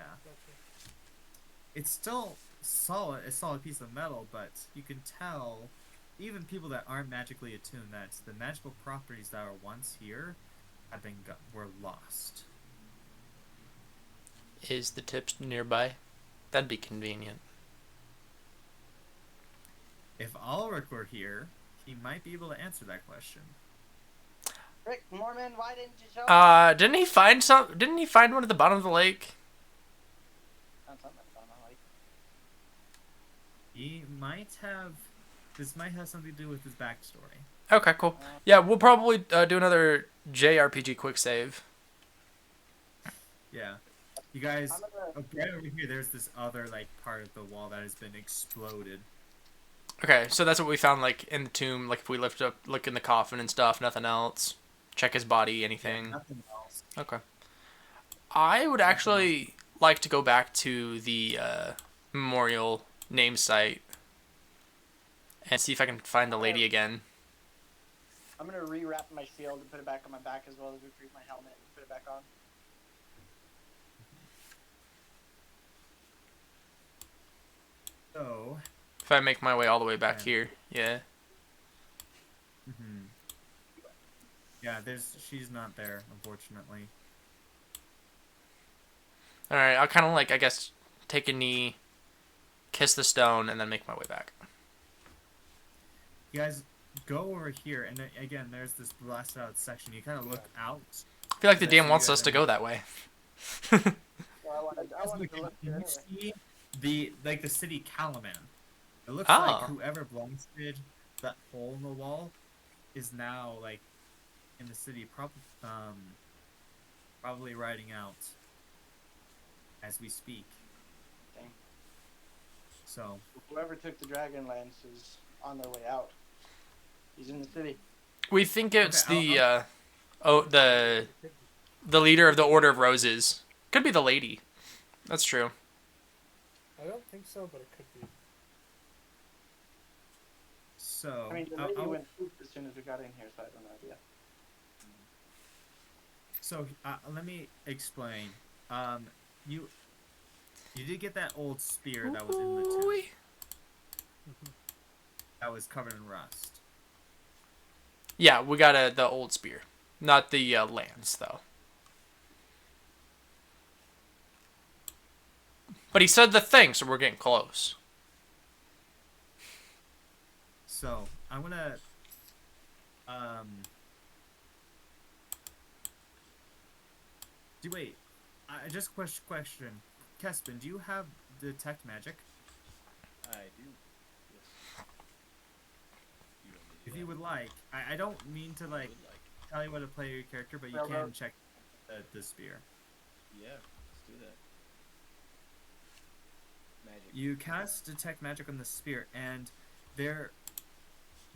It's still a solid piece of metal, but you can tell, even people that aren't magically attuned, that the magical properties that were once here were lost. Is the tip nearby? That'd be convenient. If Ulrich were here, he might be able to answer that question. Rick Mormon, why didn't you show up? Didn't he find some? Didn't he find one at the bottom of the lake? Found something at the bottom of the lake. He might have. This might have something to do with his backstory. Okay, cool. Yeah, we'll probably do another JRPG quick save. Yeah. You guys, I'm gonna- right over here, there's this other like part of the wall that has been exploded. Okay, so that's what we found, like, in the tomb. Like, if we lift up, look in the coffin and stuff, nothing else. Check his body, anything. Nothing else. Okay. I would actually like to go back to the memorial name site and see if I can find the lady again. I'm gonna rewrap my shield and put it back on my back as well as retrieve my helmet and put it back on. So. If I make my way all the way back Yeah. here. Yeah. Yeah, she's not there, unfortunately. Alright, I'll kind of, like, I guess, take a knee, kiss the stone, and then make my way back. You guys go over here, and then, again, there's this blasted out section. You kind of look out. I feel like the Yeah, DM so wants you us guys to are- go that way. Well, I wanted to look You here anyway. see the city Calaman. It looks Oh. like whoever blasted that hole in the wall is now like in the city, probably riding out as we speak. Dang. So Whoever took the Dragonlance is on their way out. He's in the city. We think it's Okay, the leader of the Order of Roses. Could be the lady. That's true. I don't think so, but it could be. so I mean, the lady went poof as soon as we got in here, so I have no idea. So let me explain. You did get that old spear that was in the tomb. Ooh-wee. That was covered in rust. Yeah, we got the old spear. Not the lance, though. But he said the thing, so we're getting close. So I'm gonna wait. I just question. Kespin, do you have detect magic? I do. Yes. You want me to do If that? you would like, I don't mean to I like would like. tell you what to play your character, but you Well, can check the spear. Yeah, let's do that. Magic. You cast detect magic on the spear, and there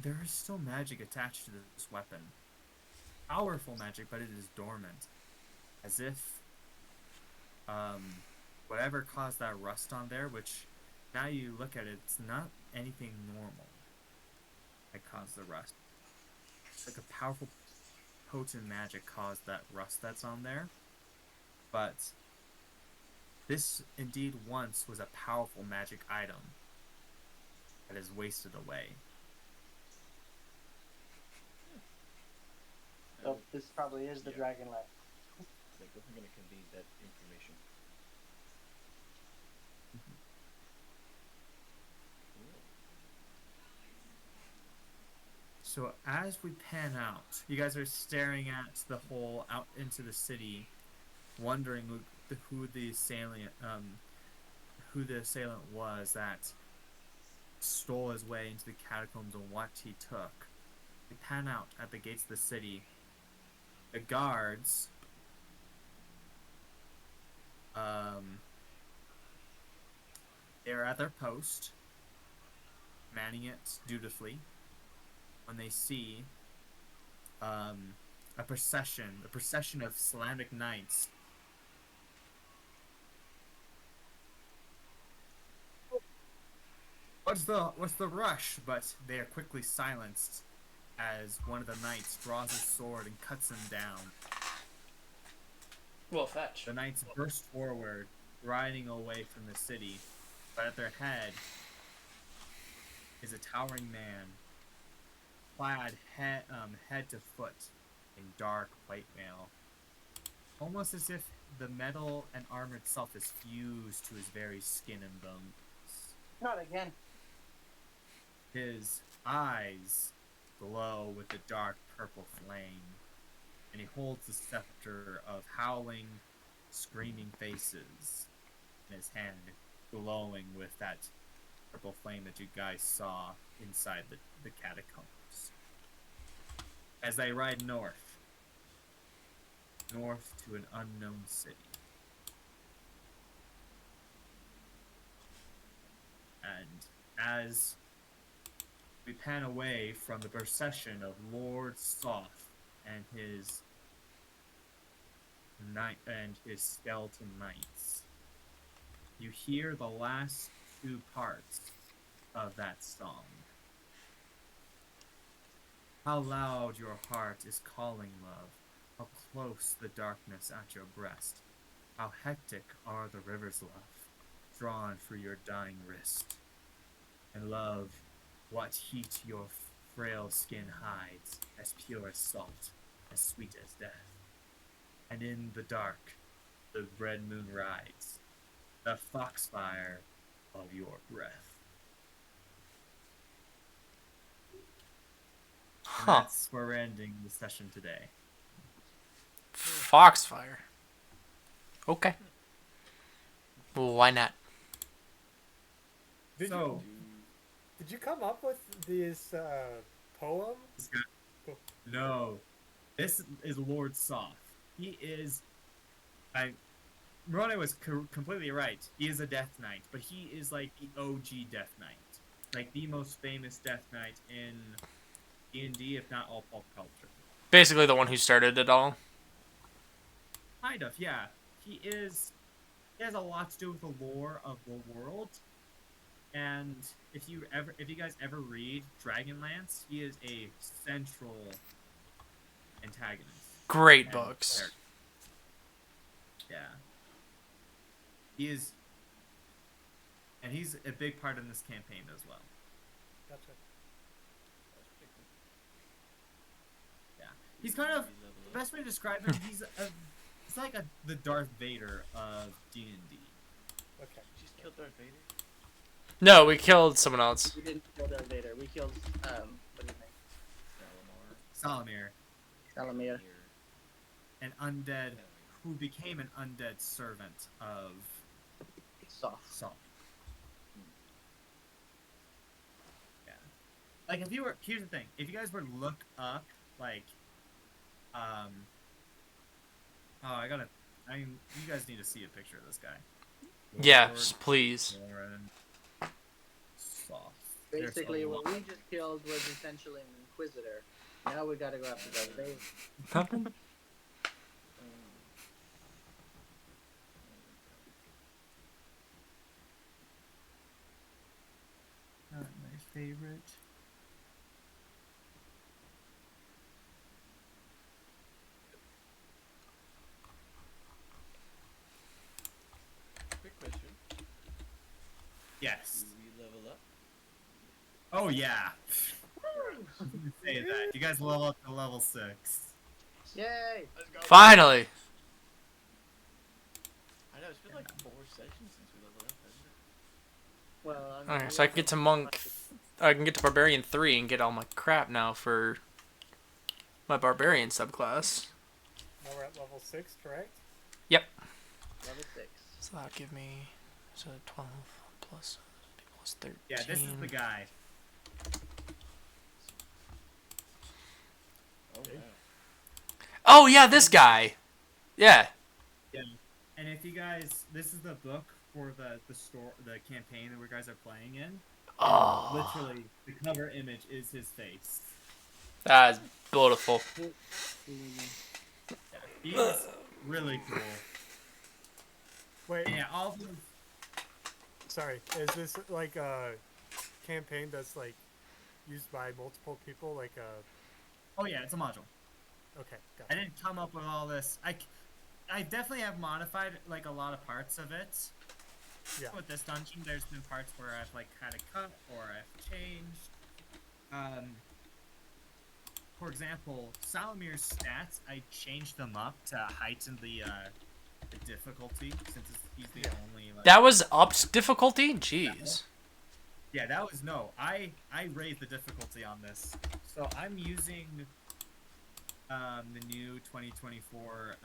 is still magic attached to this weapon. Powerful magic, but it is dormant, as if whatever caused that rust on there, which now you look at it, it's not anything normal that caused the rust. It's like a potent magic caused that rust that's on there. But this indeed once was a powerful magic item that is wasted away. So this probably is the Yeah. Dragonlance. They're definitely gonna convey that information. Cool. So as we pan out, you guys are staring at the hole out into the city, wondering who the assailant was that stole his way into the catacombs and what he took. We pan out at the gates of the city. The guards, they're at their post, manning it dutifully, when they see a procession of Islamic knights. What's the rush? But they are quickly silenced as one of the knights draws his sword and cuts him down. Well, fetch. The knights burst forward, riding away from the city, but at their head is a towering man, clad head to foot in dark white mail, almost as if the metal and armor itself is fused to his very skin and bones. Not again. His eyes glow with the dark purple flame, and he holds the scepter of howling, screaming faces in his hand, glowing with that purple flame that you guys saw inside the catacombs. As they ride north to an unknown city. And as we pan away from the procession of Lord Soth and his skeleton knights, you hear the last two parts of that song. How loud your heart is calling, love. How close the darkness at your breast. How hectic are the rivers, love, drawn through your dying wrist. And love, what heat your frail skin hides, as pure as salt, as sweet as death. And in the dark, the red moon rides, the foxfire of your breath. And Huh. that's where we're ending the session today. Foxfire. Okay. Well, why not? Did you come up with this poem? No. This is Lord Soth. He is... Morone was completely right. He is a Death Knight, but he is like the OG Death Knight. Like the most famous Death Knight in D&D, if not all pop culture. Basically the one who started it all. Kind of, yeah. He has a lot to do with the lore of the world. And if you guys ever read Dragonlance, he is a central antagonist. Great books. Character. Yeah. He's a big part in this campaign as well. Gotcha. Yeah. He's kind of the best way to describe him. He's like the Darth Vader of D&D. Okay. You just killed Darth Vader? No, we killed someone else. We didn't kill Darth Vader. We killed what's his name? Salamir, Salamir. an undead who became an undead servant of Soft. Saul. Yeah. Like if you were, here's the thing: if you guys were to look up, like, you guys need to see a picture of this guy. Yes, please. Lauren Soft. Basically, what we just killed was essentially an Inquisitor. Now we gotta go after Darth Vader. Not my favorite. Yes. Do we level up? Oh yeah. Say that. You guys level up to level 6. Yay! Let's go. Finally. I know, it's been like 4 sessions since we leveled up, hasn't it? Well, I mean, Alright, we so I can get to monk. I can get to barbarian 3 and get all my crap now for my barbarian subclass. Now we're at level 6, correct? Yep. level 6. So that'll give me 12 plus 13. Yeah, this is the guy. Oh, wow. Oh yeah, this guy. Yeah. And if you guys, this is the book for the campaign that we guys are playing in. Oh, Literally, the cover image is his face. that is beautiful. He is really cool. Wait, And yeah, all of them. sorry. Is this like a campaign that's like used by multiple people? Like Oh yeah, it's a module. okay, I gotcha. didn't come up with all this. I definitely have modified like a lot of parts of it. Yeah. With this dungeon, there's been parts where I've like had to cut or I've changed. For example, Salamir's stats, I changed them up to heighten the difficulty since he's the only. Like, That was upped difficulty? Jeez. yeah, that was no. I raised the difficulty on this, so I'm using the new 2024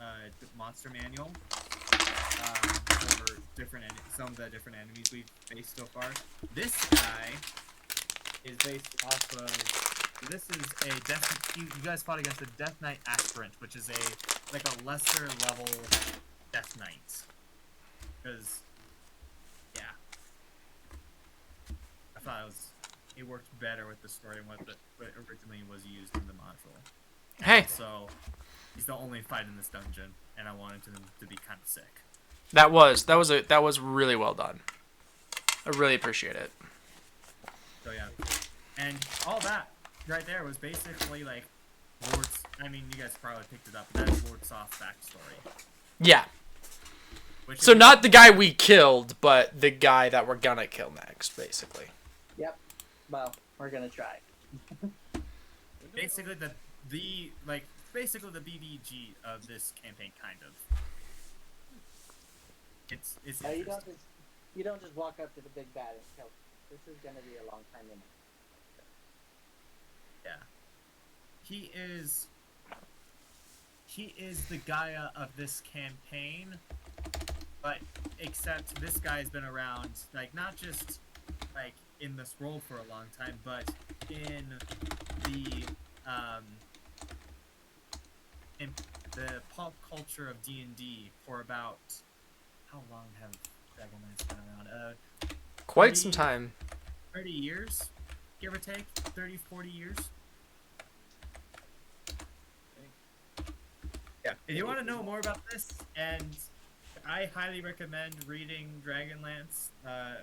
monster manual for some of the different enemies we've faced so far. This guy is based off of. This is a death. You guys fought against a Death Knight aspirant, which is a lesser level Death Knight. Because yeah, I thought it worked better with the story and what originally was used in the module. Hey, So he's the only fight in this dungeon, and I wanted him to be kind of sick. that was really well done. I really appreciate it. So yeah, and all that right there was basically like Lord's. I mean, you guys probably picked it up. But that's Lord Soft's backstory. Yeah. Which So is- not the guy we killed, but the guy that we're gonna kill next, basically. Yep. Well, we're gonna try. basically basically the BBG of this campaign, kind of. It's No, interesting. you don't just walk up to the big bad and kill. This is gonna be a long time in. Yeah. He is the Gaia of this campaign, but except this guy's been around, like, not just like in this role for a long time, but in the pop culture of D&D for about how long have Dragonlance been around? Quite some 30 time. 30 years, give or take, 30, 40 years. Yeah. If you want to know more about this, and I highly recommend reading Dragonlance,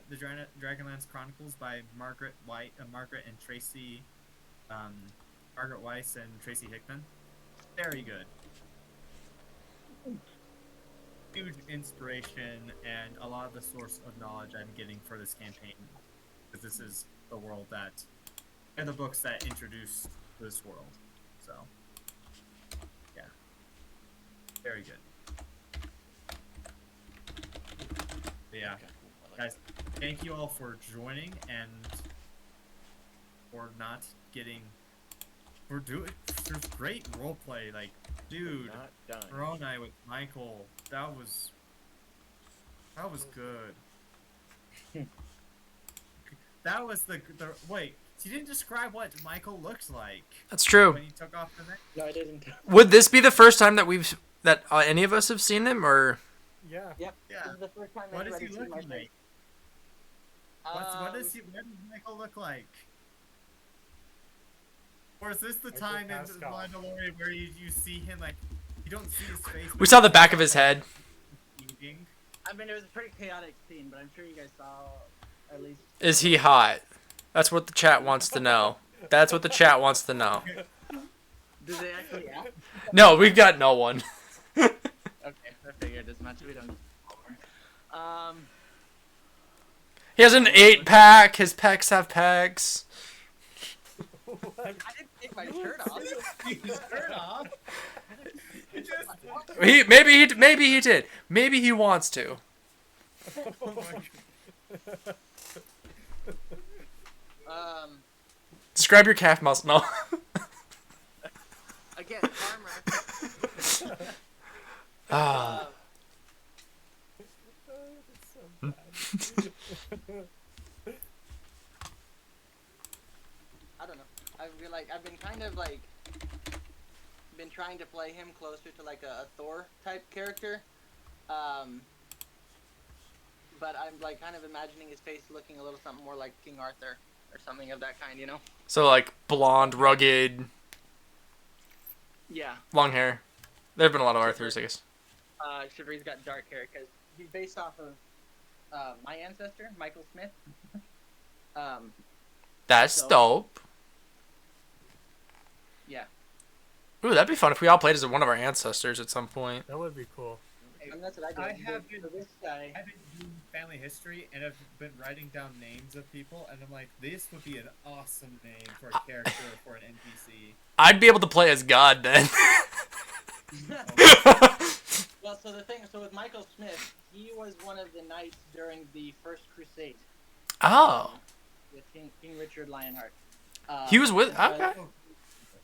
the Dragonlance Chronicles by Margaret and Tracy, Margaret Weiss and Tracy Hickman. Very good. Huge inspiration and a lot of the source of knowledge I'm getting for this campaign, because this is the world and the books that introduced this world. So, yeah, very good. But yeah, Okay, cool. I like guys, thank you all for joining and for not getting. There's great roleplay, like, dude. Not done. Moroni with Michael, that was good. That was the wait. You didn't describe what Michael looks like That's true. when he took off the neck. No, I didn't. Would this be the first time that any of us have seen him, or? Yeah. Yep. Yeah. This is the first time What does he anybody's look seen my like? face. What does Michael look like? Or is this the Michael time in Pascal. Mandalorian where you see him, like, you don't see his face? We but saw you the see back how of his he's head. eating? I mean, it was a pretty chaotic scene, but I'm sure you guys saw at least. Is he hot? That's what the chat wants to know. That's what the chat wants to know. Did they actually ask? No, we've got no one. Okay, I figured as much. We don't. He has an 8-pack. His pecs have pecs. I didn't take my shirt off. His shirt off. He just. Maybe he did. Maybe he wants to. Oh my God. Describe your calf muscle. No. Again, armor. Ah. That's so bad. I don't know. I feel like I've been kind of like been trying to play him closer to like a Thor type character, but I'm like kind of imagining his face looking a little something more like King Arthur or something of that kind, you know? So like blonde, rugged, Yeah. long hair. There have been a lot of Arthurs, I guess. Shivery's got dark hair because he's based off of my ancestor, Michael Smith. That's So- dope. Yeah. Ooh, that'd be fun if we all played as one of our ancestors at some point. That would be cool. And that's what I did. I have been- For this guy. I've been doing family history and I've been writing down names of people, and I'm like, this would be an awesome name for a character for an NPC. I'd be able to play as God then. Well, so with Michael Smith, he was one of the knights during the First Crusade Oh, with King Richard Lionheart. he was with. but- Okay.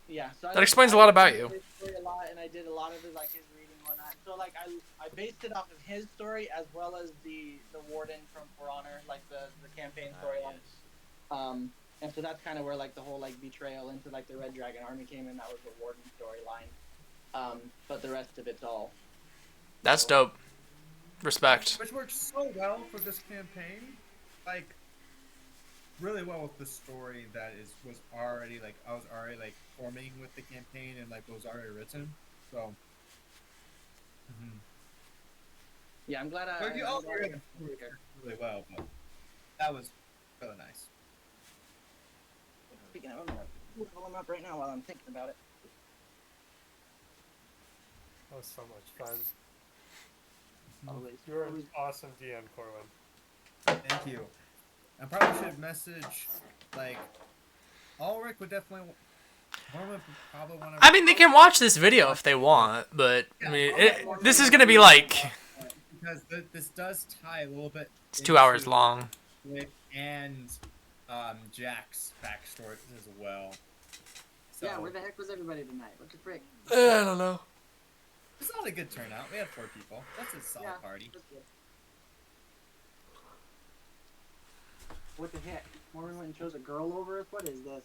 Yeah, so That explains a lot about you. His story a lot, and I did a lot of his like his reading and whatnot. So like I based it off of his story as well as the warden from For Honor, like the campaign storyline. And so that's kind of where like the whole like betrayal into like the Red Dragon Army came in. That was the warden storyline. But the rest of it's all. That's dope. Respect. Which works so well for this campaign. Like, really well with the story that was already like I was already like forming with the campaign and like was already written. So Yeah, I'm glad I. like, you I'm also glad I- read the story really well, but that was really nice. Speaking of, I'm gonna pull them up right now while I'm thinking about it. That was so much fun. Always. You're an awesome DM, Corwin. Thank you. I probably should message like Ulrich would definitely. Norman would probably want to. I mean, they can watch this video if they want, but I mean, this is gonna be like because this does tie a little bit. it's 2 hours into long. Rick and Jack's backstory as well. So, Yeah, where the heck was everybody tonight? What the frick? I don't know. it's not a good turnout. We had 4 people. That's a solid party. that's good. What the heck? Morgan went and chose a girl over us? What is this?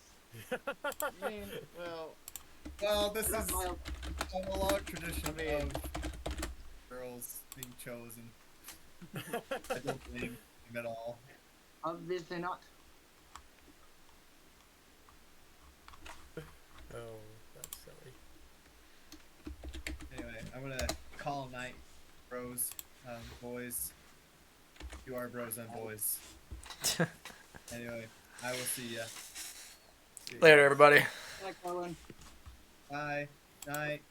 I mean, well, Well, this is That's wild. a long tradition I mean- of girls being chosen. I don't blame him at all. Obviously not. Oh, that's silly. Anyway, I'm gonna call night, bros, boys. You are bros and boys. Anyway, I will see ya. See ya. Later, everybody. Bye, Corwin. Bye. Night.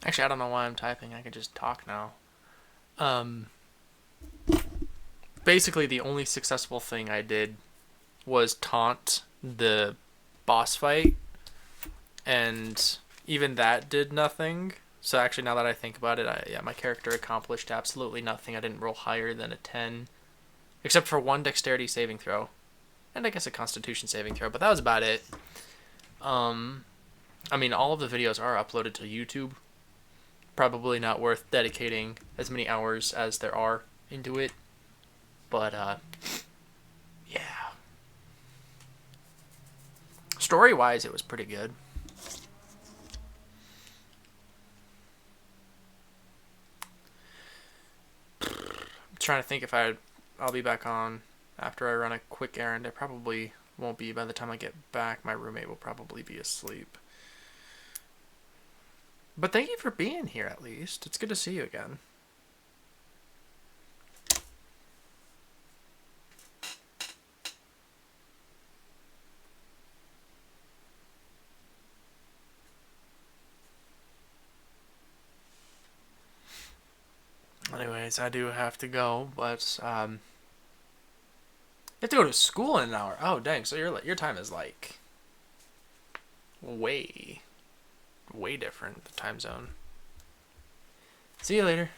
Actually, I don't know why I'm typing. I can just talk now. Basically, the only successful thing I did was taunt the boss fight, and even that did nothing. So actually, now that I think about it, my character accomplished absolutely nothing. I didn't roll higher than a 10, except for one dexterity saving throw, and I guess a constitution saving throw, but that was about it. I mean, all of the videos are uploaded to YouTube. Probably not worth dedicating as many hours as there are into it. But, yeah. Story-wise, it was pretty good. I'm trying to think if I'll be back on after I run a quick errand. I probably won't be by the time I get back. My roommate will probably be asleep. But thank you for being here at least. It's good to see you again. Anyways, I do have to go, but you have to go to school in an hour. Oh dang! So your time is like way different, the time zone. See you later.